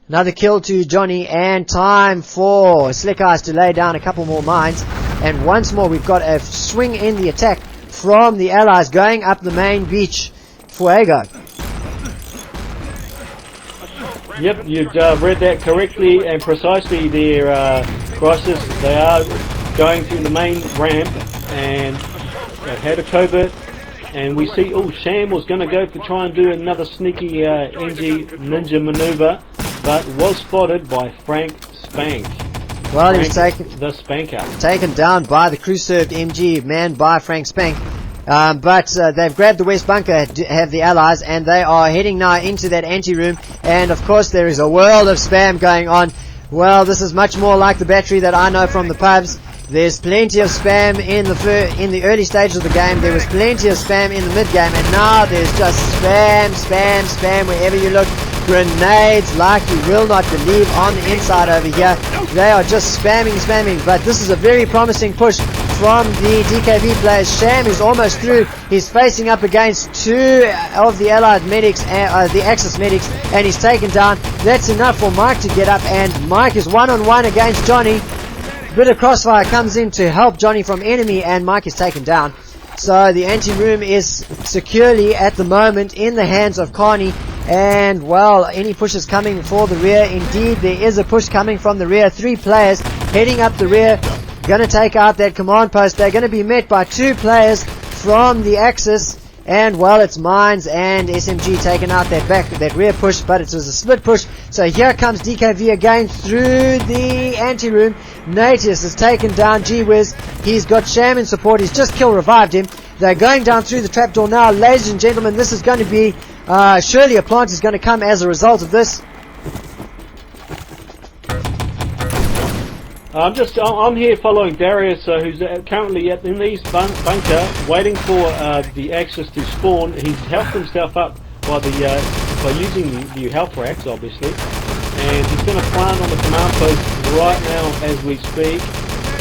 A: Another kill to Johnny, and time for Slick Eyes to lay down a couple more mines. And once more, we've got a swing in the attack from the Allies going up the main beach. Fuego.
B: Yep, you've read that correctly and precisely there, Chrisis. They are going through the main ramp, and they've had a covert. And we see, Sham was going to go to try and do another sneaky NG ninja maneuver. but was spotted by Frank Spank.
A: Well, he was
B: Frank
A: taken
B: the Spanker.
A: down by the crew-served MG manned by Frank Spank. But they've grabbed the west bunker, have the allies, and they are heading now into that anteroom. And of course there is a world of spam going on. Well, this is much more like the battery that I know from the pubs. There's plenty of spam in the early stages of the game. There was plenty of spam in the mid-game, and now there's just spam wherever you look. Grenades like you will not believe on the inside over here. They are just spamming, but this is a very promising push from the DKV players. Sham is almost through. He's facing up against two of the allied medics, the Axis medics, and he's taken down. That's enough for Mike to get up, and Mike is one-on-one against Johnny. Bit of crossfire comes in to help Johnny from enemy, and Mike is taken down. So the anteroom is securely at the moment in the hands of Carnie. And well, any pushes coming for the rear. Indeed, there is a push coming from the rear. 3 players heading up the rear, gonna take out that command post. They're gonna be met by 2 players from the Axis. And well, it's Mines and SMG taking out that rear push, but it was a split push. So here comes DKV again through the anteroom. Natius has taken down G-Wiz. He's got Sham in support. He's just revived him. They're going down through the trapdoor now. Ladies and gentlemen, this is going to be surely a plant is going to come as a result of this.
B: I'm here following Darius, who's currently in the east bunker, waiting for the Axis to spawn. He's helped himself up by using the health racks, obviously, and he's going to plant on the command post right now as we speak.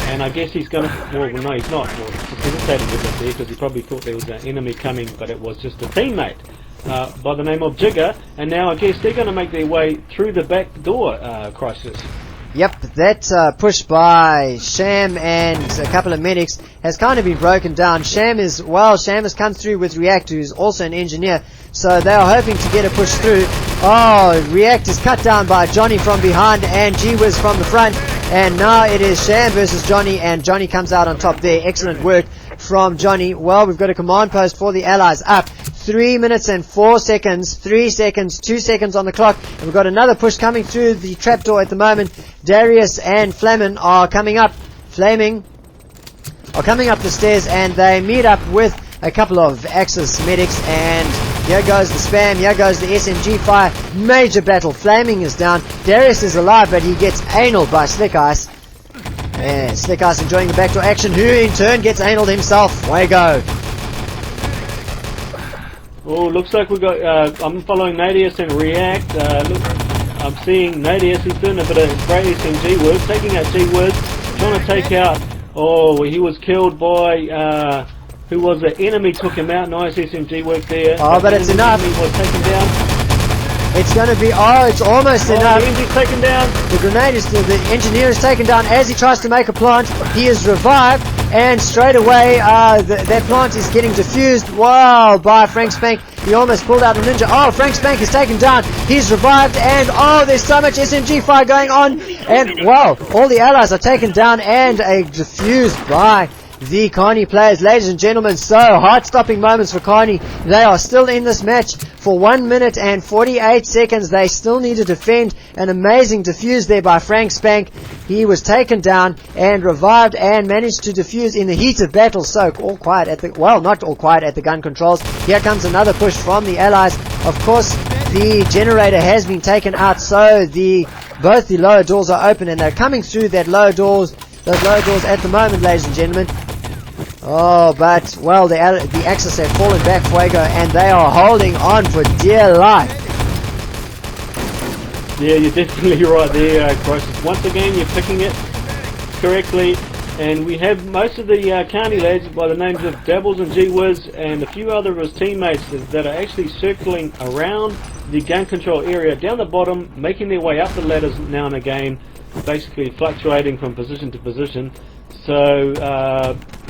B: And I guess he's going to. Well, no, he's not. Well, he's hesitated a bit there because he probably thought there was an enemy coming, but it was just a teammate by the name of Jigger. And now I guess they're going to make their way through the back door, Chrisis.
A: Yep, that push by Sham and a couple of medics has kind of been broken down. Sham has come through with React, who's also an engineer, so they are hoping to get a push through. Oh, React is cut down by Johnny from behind and G-Wiz from the front, and now it is Sham versus Johnny, and Johnny comes out on top there. Excellent work from Johnny. Well, we've got a command post for the Allies up. 3 minutes and 4 seconds, 3 seconds, 2 seconds on the clock, and we've got another push coming through the trapdoor at the moment. Darius and Flamin are coming up. Flaming are coming up the stairs, and they meet up with a couple of Axis medics, and here goes the spam, here goes the SMG fire. Major battle. Flaming is down. Darius is alive, but he gets anal by Slick Ice. And Slick Ice enjoying the backdoor action, who in turn gets anal himself. Fuego.
B: Oh, looks like we got. I'm following Nadius and React. Look, I'm seeing Nadius. He's doing a bit of great SMG work, taking out G-Wiz, trying to take out. Oh, he was killed by. Who was the enemy? Took him out. Nice SMG work there.
A: Oh, but it's enough.
B: The enemy was taken down.
A: It's going to be. Oh, it's almost enough.
B: The engine's taken down.
A: The grenade is. The engineer is taken down as he tries to make a plant. He is revived. And straight away, that plant is getting diffused. Wow, by Frank Spank. He almost pulled out a ninja. Oh, Frank Spank is taken down. He's revived, and oh, there's so much SMG fire going on. And wow, all the allies are taken down and diffused by the Carnie players. Ladies and gentlemen, so heart-stopping moments for Carnie. They are still in this match for 1 minute and 48 seconds. They still need to defend. An amazing defuse there by Frank Spank. He was taken down and revived and managed to defuse in the heat of battle. So all quiet at the, well, not all quiet at the gun controls. Here comes another push from the allies. Of course, the generator has been taken out, so both the lower doors are open, and they're coming through those lower doors at the moment, ladies and gentlemen. Oh, but, well, the Axis have fallen back, Fuego, and they are holding on for dear life.
B: Yeah, you're definitely right there, Chrisis. Once again, you're picking it correctly, and we have most of the Carnie lads by the names of Dabbles and G-Wiz and a few other of his teammates that are actually circling around the gun control area down the bottom, making their way up the ladders now and again, basically fluctuating from position to position. So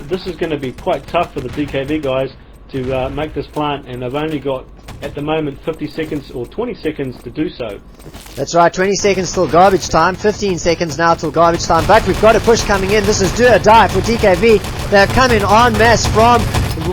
B: this is going to be quite tough for the DKV guys to make this plant, and they've only got at the moment 50 seconds or 20 seconds to do so.
A: That's right, 20 seconds till garbage time, 15 seconds now till garbage time, but we've got a push coming in. This is do or die for DKV. They're coming en masse from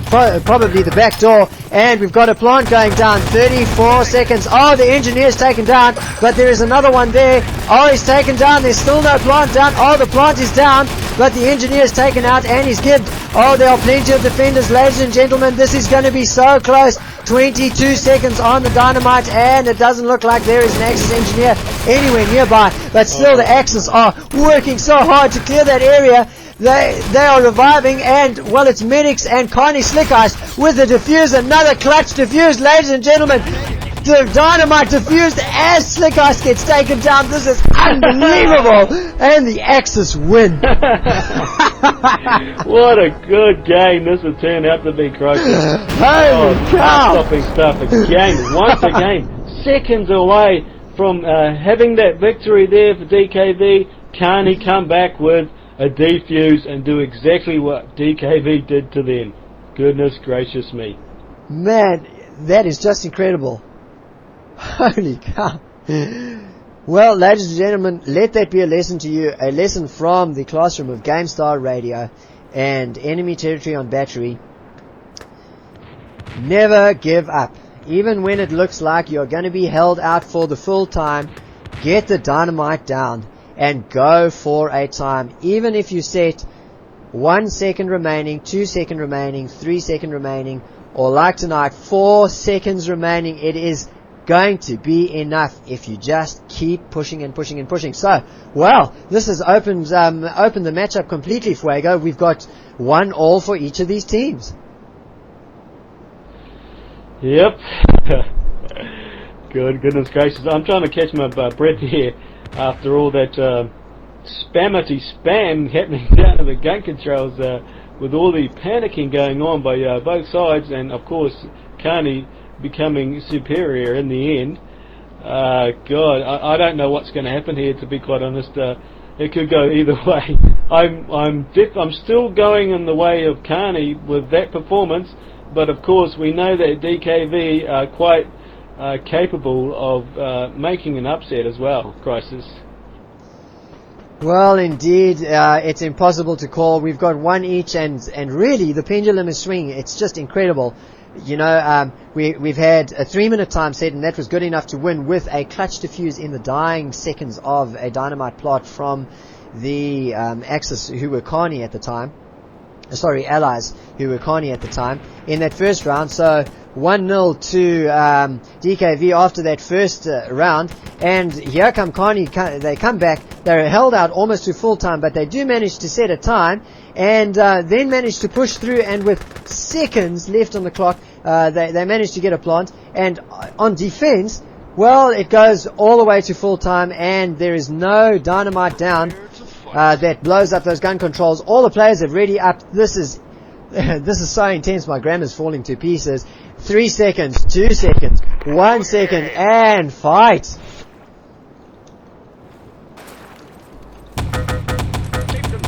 A: probably the back door, and we've got a plant going down. 34 seconds. Oh, the engineer's taken down, but there is another one there. Oh, he's taken down. There's still no plant down. Oh, the plant is down, but the engineer's taken out, and he's gibbed. Oh, there are plenty of defenders, ladies and gentlemen. This is going to be so close. 22 seconds on the dynamite, and it doesn't look like there is an Axis engineer anywhere nearby, but still the Axis are working so hard to clear that area. They are reviving, and well, it's Medics and Carnie Slick Ice with the defuse. Another clutch defuse, ladies and gentlemen. The dynamite diffused as Slick Ice gets taken down. This is unbelievable, and the Axis win.
B: What a good game this has turned out to be, Chrisis.
A: Holy cow!
B: Stopping stuff again, once again, seconds away from having that victory there for DKV. Carnie come back with a defuse and do exactly what DKV did to them. Goodness gracious me.
A: Man, that is just incredible. Holy cow. Well, ladies and gentlemen, let that be a lesson to you, a lesson from the classroom of GameStar Radio and Enemy Territory on Battery. Never give up. Even when it looks like you're going to be held out for the full time, get the dynamite down and go for a time. Even if you set 1 second remaining, 2 seconds remaining, 3 seconds remaining, or like tonight, 4 seconds remaining, it is going to be enough if you just keep pushing and pushing and pushing. So, well, this has opened the matchup completely, Fuego. We've got 1-1 for each of these teams.
B: Yep. Goodness gracious. I'm trying to catch my breath here after all that spamity spam happening down at the gun controls with all the panicking going on by both sides, and of course Carnie becoming superior in the end. God, I don't know what's going to happen here, to be quite honest. It could go either way. I'm still going in the way of Carnie with that performance, but of course we know that DKV are quite capable of making an upset as well, Chrisis.
A: Well, indeed, it's impossible to call. We've got one each, and really the pendulum is swinging. It's just incredible. You know, we've had a 3-minute time set, and that was good enough to win with a clutch defuse in the dying seconds of a dynamite plot from the Axis, who were Carnie at the time. Sorry, allies who were Carnie at the time in that first round. So 1-0 to DKV after that first round, and here come Carnie. They come back. They're held out almost to full time, but they do manage to set a time, and then manage to push through. And with seconds left on the clock, they manage to get a plant. And on defense, well, it goes all the way to full time, and there is no dynamite down that blows up those gun controls. All the players have ready up. This is so intense. My grammar's falling to pieces. 3 seconds, 2 seconds, 1 second, and fight.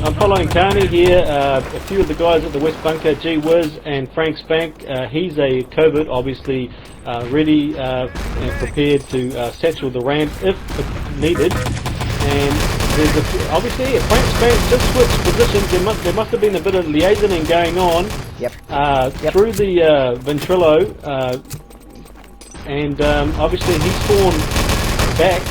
B: I'm following Carnie here. A few of the guys at the West Bunker, G Wiz and Frank Spank. He's a covert, obviously ready and prepared to satchel the ramp if needed. And there's obviously Frank Spank just switched positions. There must have been a bit of liaisoning going on.
A: Yep.
B: Through the ventrilo, and obviously he spawned back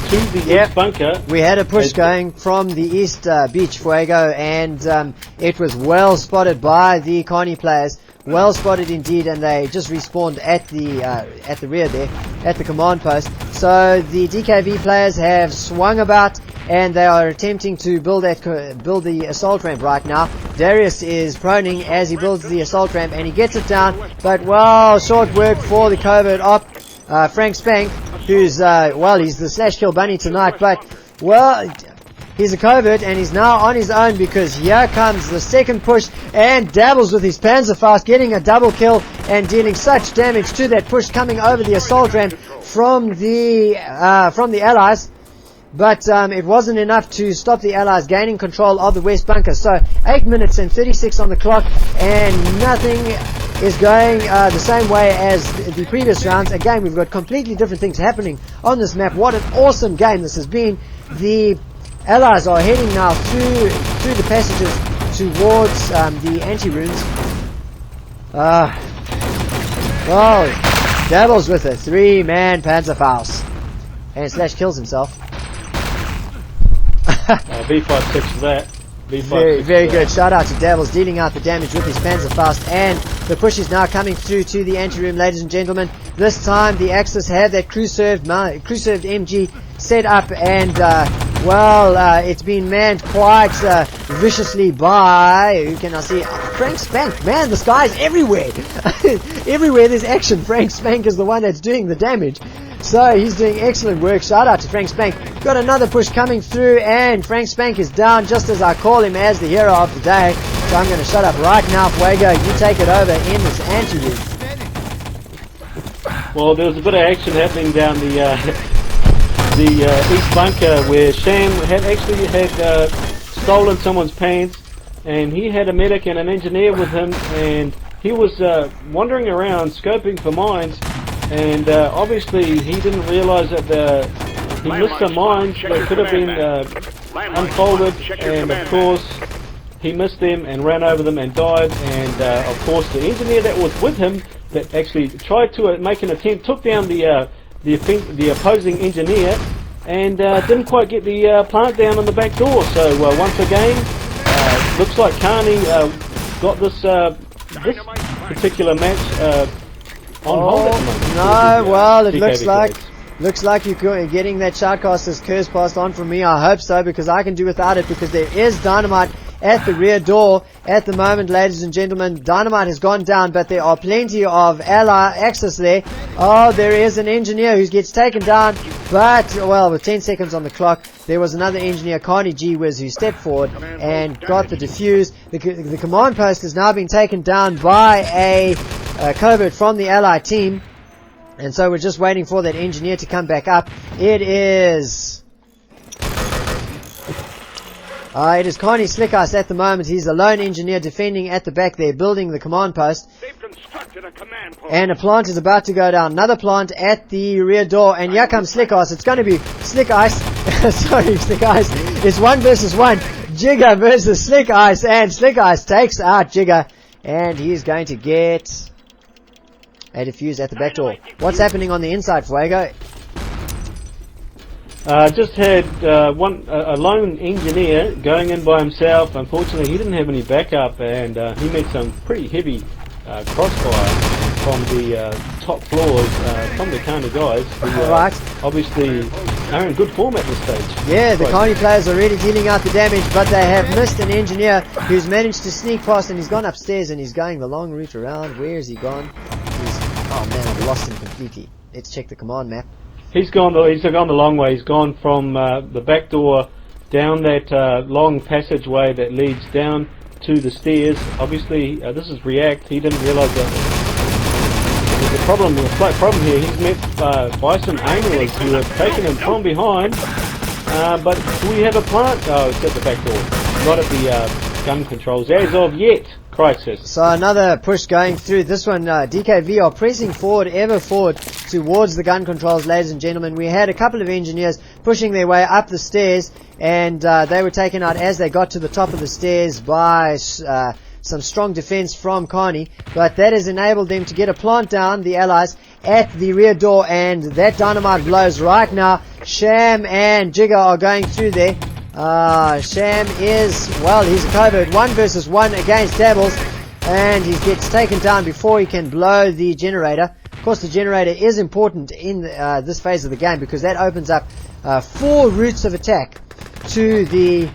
B: to the East Bunker.
A: We had a push going from the East Beach, Fuego, and it was well spotted by the Carnie players. Well spotted indeed, and they just respawned at the rear there, at the command post. So the DKV players have swung about, and they are attempting to build the assault ramp right now. Darius is proning as he builds the assault ramp, and he gets it down, but well, short work for the covert op, Frank Spank, who's he's the slash kill bunny tonight, but well, he's a covert, and he's now on his own, because here comes the second push, and dabbles with his Panzerfaust, getting a double kill and dealing such damage to that push coming over the assault ramp from the allies. But it wasn't enough to stop the allies gaining control of the West Bunker. So 8 minutes and 36 on the clock, and nothing is going the same way as the previous rounds. Again, we've got completely different things happening on this map. What an awesome game this has been. The allies are heading now through the passages towards the anti-runes. Well, Dabbles with a 3-man Panzerfaust. And Slash kills himself.
B: B56 for that.
A: Very good. Shout out to Dabbles dealing out the damage with his Panzerfaust, and the push is now coming through to the anteroom, ladies and gentlemen. This time the Axis have that crew served MG set up, and it's been manned quite viciously by, who can I see? Frank Spank. Man, this guy's everywhere. Everywhere there's action, Frank Spank is the one that's doing the damage. So he's doing excellent work. Shout out to Frank Spank. Got another push coming through, and Frank Spank is down just as I call him as the hero of the day. So I'm going to shut up right now, Fuego. You take it over in this anteroom.
B: Well, there was a bit of action happening down the east bunker where Sham had stolen someone's pants, and he had a medic and an engineer with him, and he was wandering around scoping for mines. And obviously he didn't realise that he missed some mines that could have been unfolded, and of course he missed them and ran over them and died. And of course the engineer that was with him that actually tried to make an attempt took down the opposing engineer and didn't quite get the plant down on the back door. So once again, looks like Carnie got this particular match on hold at the moment.
A: No, well, it
B: DKV
A: looks like you're getting that Shoutcaster's curse passed on from me. I hope so, because I can do without it, because there is dynamite at the rear door at the moment, ladies and gentlemen. Dynamite has gone down, but there are plenty of ally access there. Oh, there is an engineer who gets taken down, but, well, with 10 seconds on the clock, there was another engineer, Carnie G-Wiz, who stepped forward and got the defuse. The command post has now been taken down by a covert from the ally team, and so we're just waiting for that engineer to come back up. It is Carnie Slick Ice at the moment. He's a lone engineer defending at the back there, building the command post.
C: They've constructed a command post.
A: And a plant is about to go down. Another plant at the rear door, and here comes Slick Ice. It's going to be Slick Ice. Sorry, Slick Ice. It's 1 versus 1. Jigger versus Slick Ice, and Slick Ice takes out Jigger, and he's going to get a defuse at the back door. What's happening on the inside, Fuego?
B: Just had a lone engineer going in by himself. Unfortunately, he didn't have any backup, and he met some pretty heavy crossfire from the top floors from the Carnie guys, who obviously are in good form at this stage.
A: Yeah, the Carnie players are really dealing out the damage, but they have missed an engineer who's managed to sneak past, and he's gone upstairs and he's going the long route around. Where has he gone? Oh man, I've lost him completely. Let's check the command map.
B: He's gone the long way. He's gone from the back door down that long passageway that leads down to the stairs. Obviously, this is React. He didn't realise that there's a slight problem here. He's met by some anglers who have taken him from behind. But do we have a plant? Oh, it's at the back door, not at the gun controls as of yet. Chrisis.
A: So another push going through. This one, DKV are pressing ever forward towards the gun controls, ladies and gentlemen. We had a couple of engineers pushing their way up the stairs, and they were taken out as they got to the top of the stairs by some strong defense from Carnie, but that has enabled them to get a plant down, the allies, at the rear door, and that dynamite blows right now. Sham and Jigger are going through there. Sham is, well, he's a covert 1 versus 1 against Dabbles, and he gets taken down before he can blow the generator. Of course, the generator is important in this phase of the game, because that opens up 4 routes of attack to the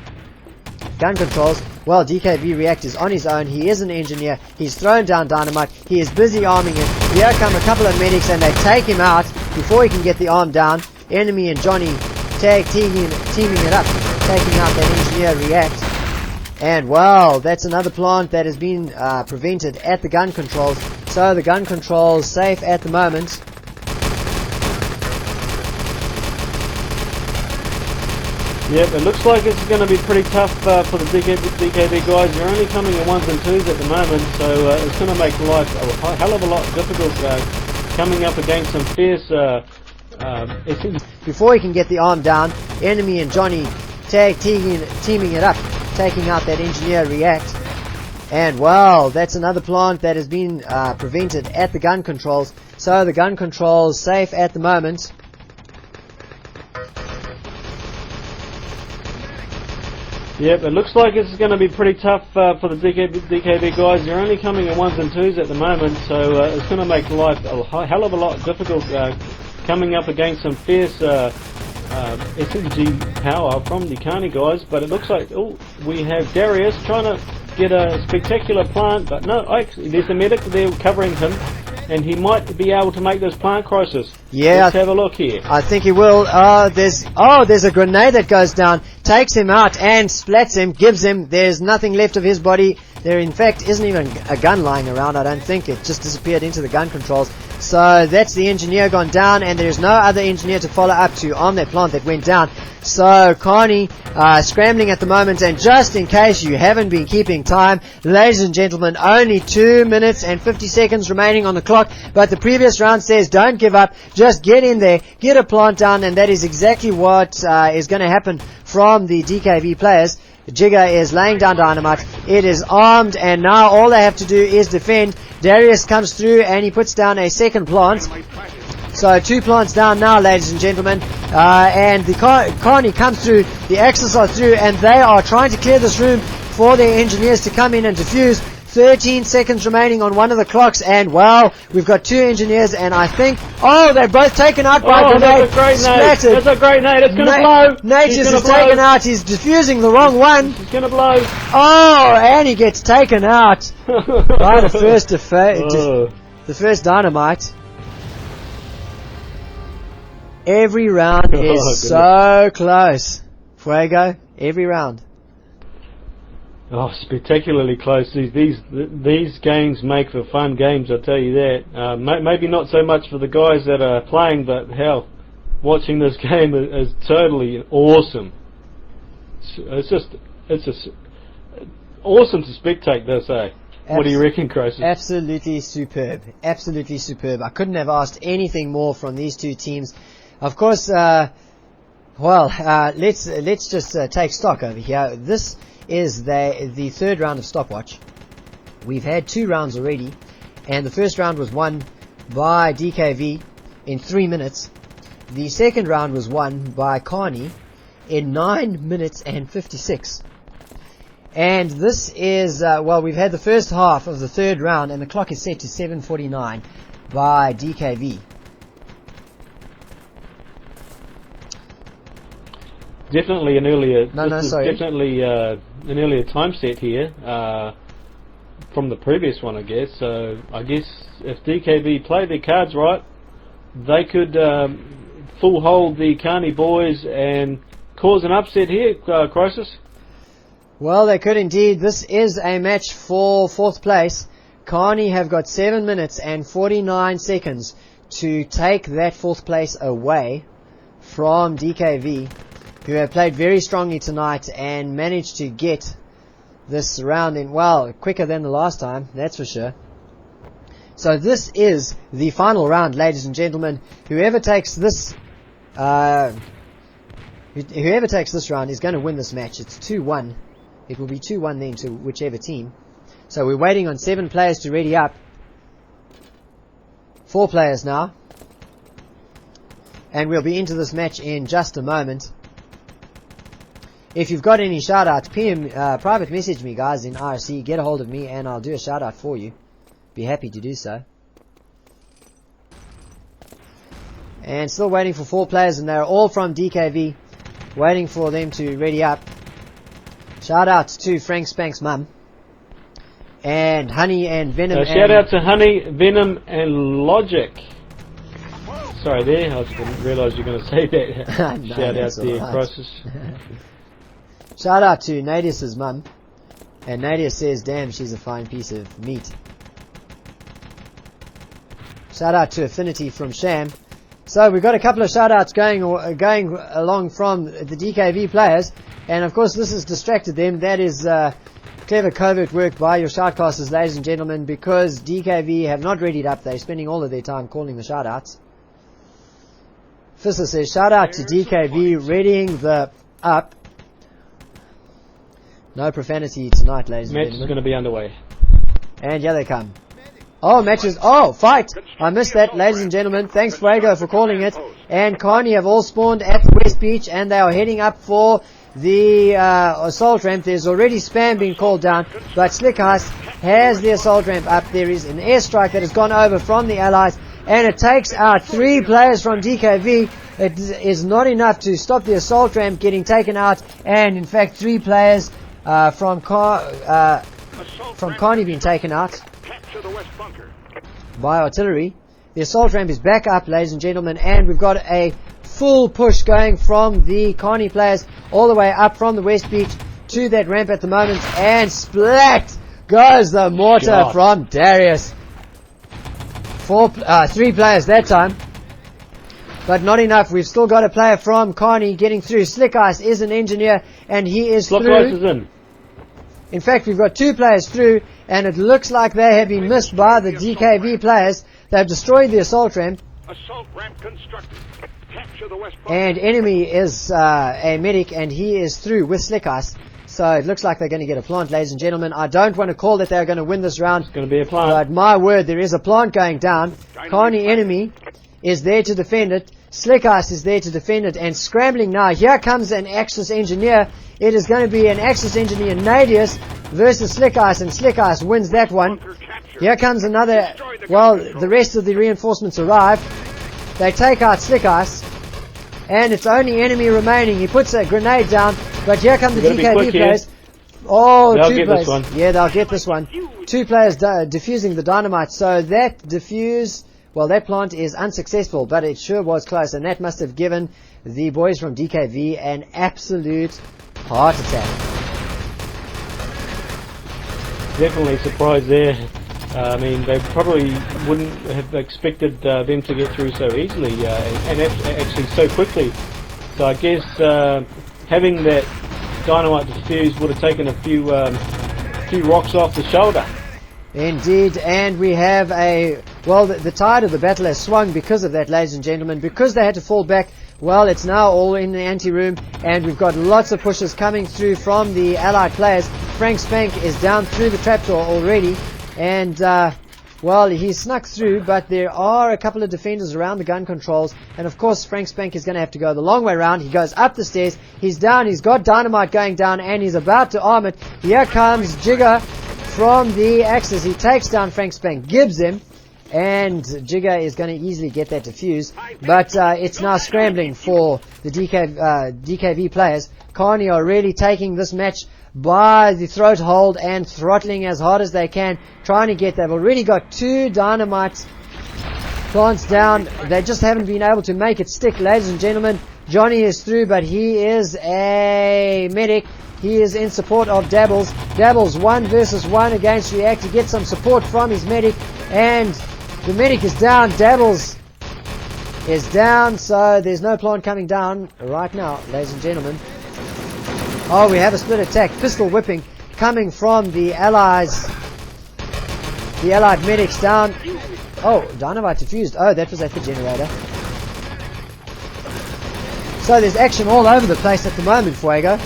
A: gun controls. Well, DKV React is on his own. He is an engineer. He's thrown down dynamite. He is busy arming it. Here come a couple of medics, and they take him out before he can get the arm down. Enemy and Johnny tag teaming it up, taking out that engineer React. And well, that's another plant that has been prevented at the gun controls. So the gun controls safe at the moment.
B: Yep, it looks like it's going to be pretty tough for the DKV guys. They're only coming in 1s and 2s at the moment, so it's going to make life a hell of a lot difficult coming up against some fierce
A: before he can get the arm down, Enemy and Johnny tag teaming it up, taking out that engineer React. And well, that's another plant that has been prevented at the gun controls. So the gun controls safe at the moment.
B: Yep, it looks like it's going to be pretty tough for the DKV guys. They're only coming in 1s and 2s at the moment, so it's going to make life a hell of a lot difficult coming up against some fierce SMG power from the Carnie guys. But it looks like, oh, we have Darius trying to get a spectacular plant, but no, actually, there's a medic there covering him, and he might be able to make this plant Crisis.
A: Yeah,
B: let's have a look here.
A: I think he will. There's a grenade that goes down, takes him out and splats him, gives him. There's nothing left of his body. There, in fact, isn't even a gun lying around. I don't think it just disappeared into the gun controls. So that's the engineer gone down, and there's no other engineer to follow up to on that plant that went down. So Carnie scrambling at the moment, and just in case you haven't been keeping time, ladies and gentlemen, only 2 minutes and 50 seconds remaining on the clock, but the previous round says don't give up, just get in there, get a plant down, and that is exactly what is going to happen from the DKV players. Jigger is laying down dynamite. It is armed, and now all they have to do is defend. Darius comes through and he puts down a second plant. So 2 plants down now, ladies and gentlemen. And the Carnie comes through, the Axis are through, and they are trying to clear this room for their engineers to come in and defuse. 13 seconds remaining on one of the clocks, and well, we've got 2 engineers, and I think, oh, they're both taken out by grenade.
B: That's a great nade. That's a great nade. It's going to blow.
A: Natius is taken out. He's defusing the wrong one.
B: He's going to blow.
A: Oh, and he gets taken out by the first dynamite. Every round is so close. Fuego, every round.
B: Oh, spectacularly close. These games make for fun games, I tell you that. Maybe not so much for the guys that are playing, but hell, watching this game is totally awesome. It's just awesome to spectate this, eh? What do you reckon, Chrisis?
A: Absolutely superb. Absolutely superb. I couldn't have asked anything more from these 2 teams. Of course, let's just take stock over here. This is the 3rd round of stopwatch. We've had 2 rounds already, and the first round was won by DKV in 3 minutes. The second round was won by Carnie in 9 minutes and 56. And this is, we've had the first half of the 3rd round, and the clock is set to 7:49 by DKV.
B: Definitely an earlier. Definitely an earlier time set here from the previous one, I guess. So I guess if DKV play their cards right, they could full hold the Carnie boys and cause an upset here, Crisis.
A: Well, they could indeed. This is a match for 4th place. Carnie have got 7 minutes and 49 seconds to take that 4th place away from DKV, who have played very strongly tonight and managed to get this round in, well, quicker than the last time, that's for sure. So this is the final round, ladies and gentlemen. Whoever takes this round is going to win this match. It's 2-1. It will be 2-1 then to whichever team. So we're waiting on 7 players to ready up. 4 players now. And we'll be into this match in just a moment. If you've got any shout-outs, private message me, guys, in RC. Get a hold of me and I'll do a shout-out for you. Be happy to do so. And still waiting for 4 players, and they're all from DKV. Waiting for them to ready up. Shout-out to Frank Spank's mum. And Honey and Venom.
B: Shout-out to Honey, Venom and Logic. Sorry there, I didn't realise you were going to say that.
A: No,
B: Shout-out there, Crisis.
A: Shout out to Nadius's mum, and Nadia says, damn, she's a fine piece of meat. Shout out to Affinity from Sham. So we've got a couple of shout outs going along from the DKV players, and of course this has distracted them. That is clever covert work by your shoutcasters, ladies and gentlemen, because DKV have not readied up. They're spending all of their time calling the shout outs. Fisser says, shout out to DKV readying the up. No profanity tonight, ladies and
B: Match is
A: gentlemen.
B: going to be underway.
A: And here they come. Oh, matches. Oh, fight. I missed that, ladies and gentlemen. Thanks, Fuego, for calling it. And Carnie have all spawned at the West Beach, and they are heading up for the assault ramp. There's already spam being called down, but Slick Ice has the assault ramp up. There is an airstrike that has gone over from the Allies, and it takes out 3 players from DKV. It is not enough to stop the assault ramp getting taken out, and in fact 3 players from Carnie being taken out by artillery. The assault ramp is back up, ladies and gentlemen, and we've got a full push going from the Carnie players all the way up from the West Beach to that ramp at the moment, and splat goes the mortar from Darius. 3 players that time, but not enough. We've still got a player from Carnie getting through. Slick Ice is an engineer, and he is
B: Slick
A: through.
B: Ice is in.
A: In fact, we've got 2 players through, and it looks like they have been missed by the DKV players. They've destroyed the assault ramp.
C: Assault ramp constructed. Capture the west bunker.
A: And enemy is a medic, and he is through with Slick Ice. So it looks like they're going to get a plant, ladies and gentlemen. I don't want to call that they're going to win this round.
B: It's going to be a plant.
A: But my word, there is a plant going down. Carnie enemy is there to defend it. Slick Ice is there to defend it, and scrambling now. Here comes an Axis engineer. It is going to be an Axis engineer, Nadius, versus Slick Ice, and Slick Ice wins that one. Here comes another. Well, the rest of the reinforcements arrive. They take out Slick Ice, and it's only enemy remaining. He puts a grenade down, but here come the DKV players. Oh,
B: they'll
A: 2
B: get
A: players.
B: this one.
A: Yeah, they'll get this one. 2 players defusing the dynamite. So that defuse. Well, that plant is unsuccessful, but it sure was close, and that must have given the boys from DKV an absolute heart attack.
B: Definitely surprised there. I mean, they probably wouldn't have expected them to get through so easily and actually so quickly. So I guess having that dynamite defused would have taken a few rocks off the shoulder.
A: Indeed, and we have the tide of the battle has swung because of that, ladies and gentlemen, because they had to fall back. Well, it's now all in the ante-room, and we've got lots of pushes coming through from the Allied players. Frank Spank is down through the trapdoor already, and well, he snuck through, but there are a couple of defenders around the gun controls, and of course Frank Spank is going to have to go the long way around. He goes up the stairs, he's down, he's got dynamite going down, and he's about to arm it. Here comes Jigger from the Axis. He takes down Frank Spank, gives him, and Jigger is going to easily get that defused, but it's now scrambling for the DKV players. Carnie are really taking this match by the throat hold and throttling as hard as they can, trying to get. They've already got 2 dynamite plants down. They just haven't been able to make it stick, ladies and gentlemen. Johnny is through, but he is a medic. He is in support of Dabbles. Dabbles 1 versus 1 against React. He gets some support from his medic, and the medic is down. Dabbles is down, so there's no plant coming down right now, ladies and gentlemen. Oh, we have a split attack. Pistol whipping coming from the Allies. The Allied medics down. Oh, dynamite diffused. Oh, that was at the generator. So there's action all over the place at the moment, Fuego.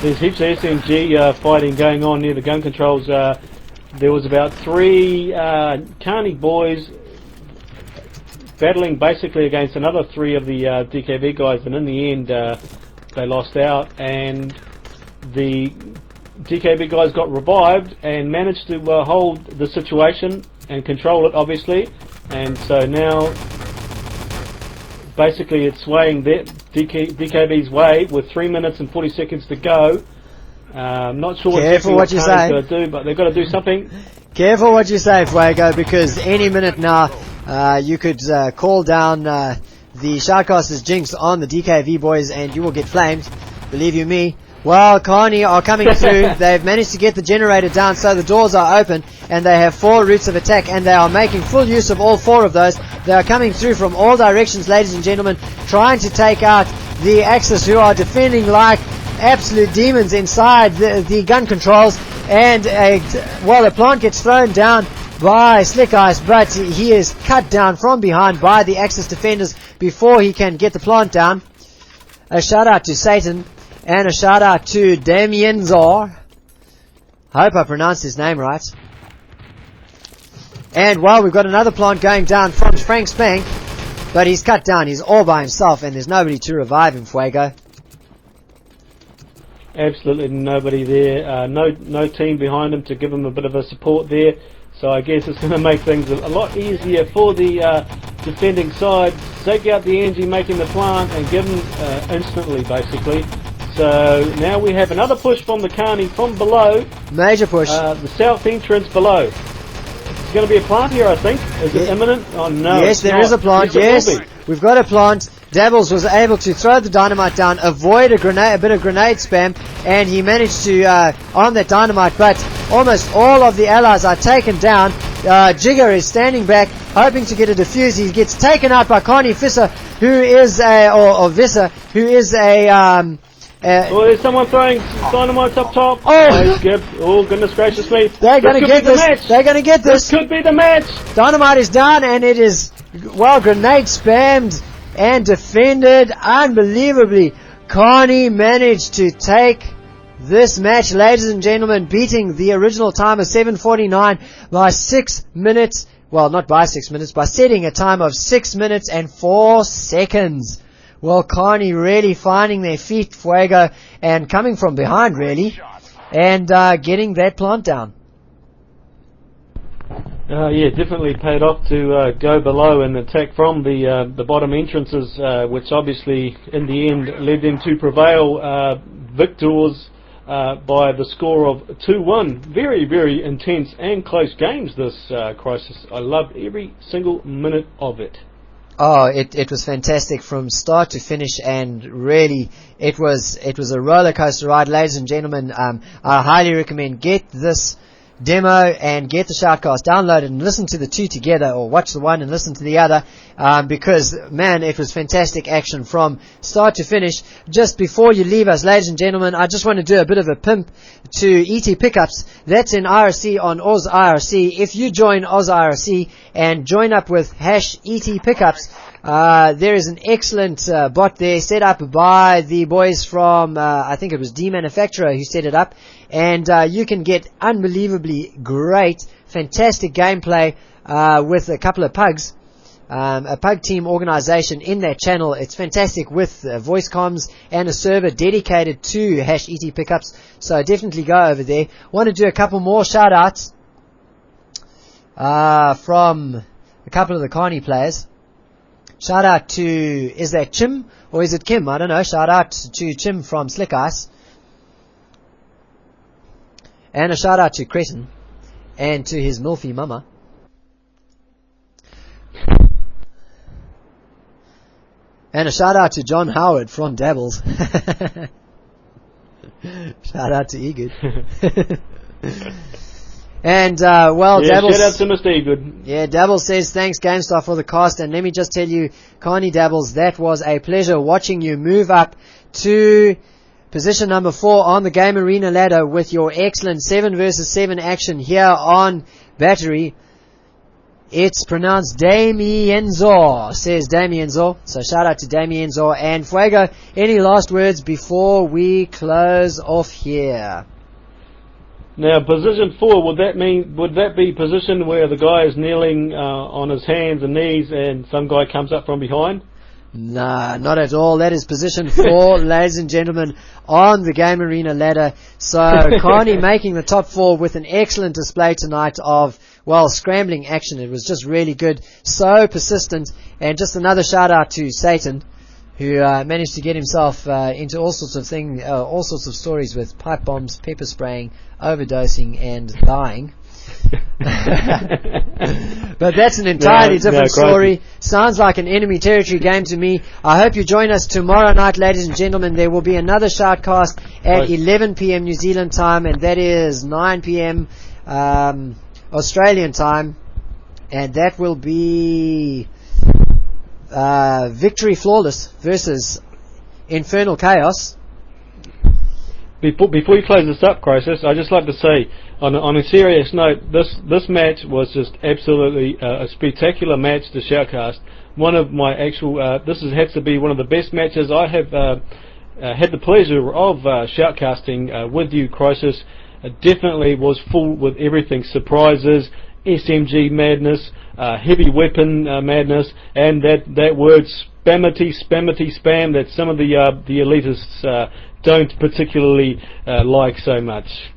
B: There's heaps of SMG fighting going on near the gun controls. There was about 3 Carnie boys battling basically against another 3 of the DKV guys, and in the end they lost out, and the DKV guys got revived and managed to hold the situation and control it, obviously, and so now basically it's swaying DKV's way with 3 minutes and 40 seconds to go. Not sure what you say, going to do, but they've got to do something.
A: Careful what you say, Fuego, because any minute now you could call down the Shoutcast's jinx on the DKV boys, and you will get flamed. Believe you me. Well, Carnie are coming through. They've managed to get the generator down, so the doors are open, and they have 4 routes of attack, and they are making full use of all 4 of those. They are coming through from all directions, ladies and gentlemen, trying to take out the Axis, who are defending like absolute demons inside the gun controls, and a plant gets thrown down by Slick Ice, but he is cut down from behind by the Axis defenders before he can get the plant down. A shout out to Satan. And a shout out to Damien Zor. Hope I pronounced his name right. And well, we've got another plant going down from Frank Spank. But he's cut down. He's all by himself and there's nobody to revive him, Fuego.
B: Absolutely nobody there. No team behind him to give him a bit of a support there. So I guess it's going to make things a lot easier for the defending side. Take out the energy making the plant and give him instantly, basically. So now we have another push from the Carnie from below.
A: Major push.
B: The south entrance below. It's going to be a plant here, I think. Is it imminent? Oh no.
A: Yes, there is a plant. Yes, we've got a plant. Dabbles was able to throw the dynamite down, avoid a bit of grenade spam, and he managed to arm that dynamite. But almost all of the allies are taken down. Jigger is standing back, hoping to get a defuse. He gets taken out by Carnie Visser, who is or Visser, who is a.
B: Oh, there's someone throwing dynamite up top.
A: Oh,
B: skip. Oh, goodness gracious me.
A: They're going to get this.
B: Match.
A: They're going to get this.
B: This could be the match.
A: Dynamite is down, and it is, well, grenade spammed and defended unbelievably. Carnie managed to take this match, ladies and gentlemen, beating the original time of 7:49 by 6 minutes. Well, not by 6 minutes, by setting a time of 6 minutes and 4 seconds. Well, Carnie really finding their feet, Fuego, and coming from behind, really, and getting that plant down.
B: Yeah, definitely paid off to go below and attack from the bottom entrances, which obviously in the end led them to prevail victors by the score of 2-1. Very, very intense and close games, this Chrisis. I loved every single minute of it.
A: Oh, it was fantastic from start to finish, and really it was a roller coaster ride, ladies and gentlemen. I highly recommend get this demo and get the Shoutcast downloaded and listen to the two together, or watch the one and listen to the other, because man, it was fantastic action from start to finish. Just before you leave us, ladies and gentlemen, I just want to do a bit of a pimp to ET Pickups. That's in IRC on Oz IRC. If you join Oz IRC and join up with #ET Pickups, there is an excellent bot there set up by the boys from I think it was D Manufacturer who set it up, and you can get unbelievably great, fantastic gameplay with a couple of pugs, a pug team organization in that channel. It's fantastic with voice comms and a server dedicated to #ET Pickups, so definitely go over there. Want to do a couple more shout outs from a couple of the Carnie players. Shout out to, is that Chim or is it Kim? I don't know. Shout out to Chim from Slick Ice. And a shout out to Crescent and to his milfy mama. And a shout out to John Howard from Dabbles. Shout out to Egud. And, well,
B: yeah,
A: Dabbles.
B: Shout out to Mr. Egud.
A: Yeah, Dabbles says, thanks GameStar for the cast. And let me just tell you, Carnie Dabbles, that was a pleasure watching you move up to position number 4 on the Game Arena ladder with your excellent 7 versus 7 action here on Battery. It's pronounced Damienzor, says Damienzor. So shout out to Damienzor. And Fuego, any last words before we close off here?
B: Now, position 4, would that be position where the guy is kneeling on his hands and knees and some guy comes up from behind?
A: Nah, not at all. That is position 4, ladies and gentlemen, on the Game Arena ladder. So, Carnie making the top 4 with an excellent display tonight of, well, scrambling action. It was just really good. So persistent. And just another shout out to Satan, who managed to get himself into all sorts of things, all sorts of stories with pipe bombs, pepper spraying, overdosing, and dying. But that's an entirely different story. Sounds like an enemy territory game to me. I hope you join us tomorrow night, ladies and gentlemen. There will be another Shoutcast at 11 p.m. New Zealand time, and that is 9 p.m. Australian time, and that will be Victory Flawless versus Infernal Chaos.
B: Before you close this up, Chrisis, I'd just like to say, on a serious note, this match was just absolutely a spectacular match to Shoutcast. One of my actual, this has to be one of the best matches I have had the pleasure of shoutcasting with you, Chrisis. Definitely was full with everything: surprises, SMG madness, heavy weapon madness, and that word spamity spam that some of the elitists don't particularly like so much.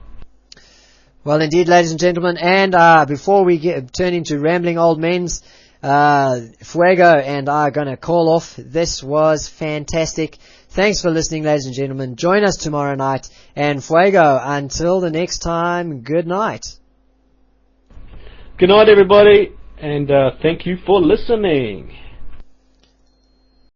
A: Well, indeed, ladies and gentlemen, and before we turn into rambling old men's, Fuego and I are going to call off. This was fantastic. Thanks for listening, ladies and gentlemen. Join us tomorrow night. And Fuego, until the next time, good night.
B: Good night, everybody, and thank you for listening.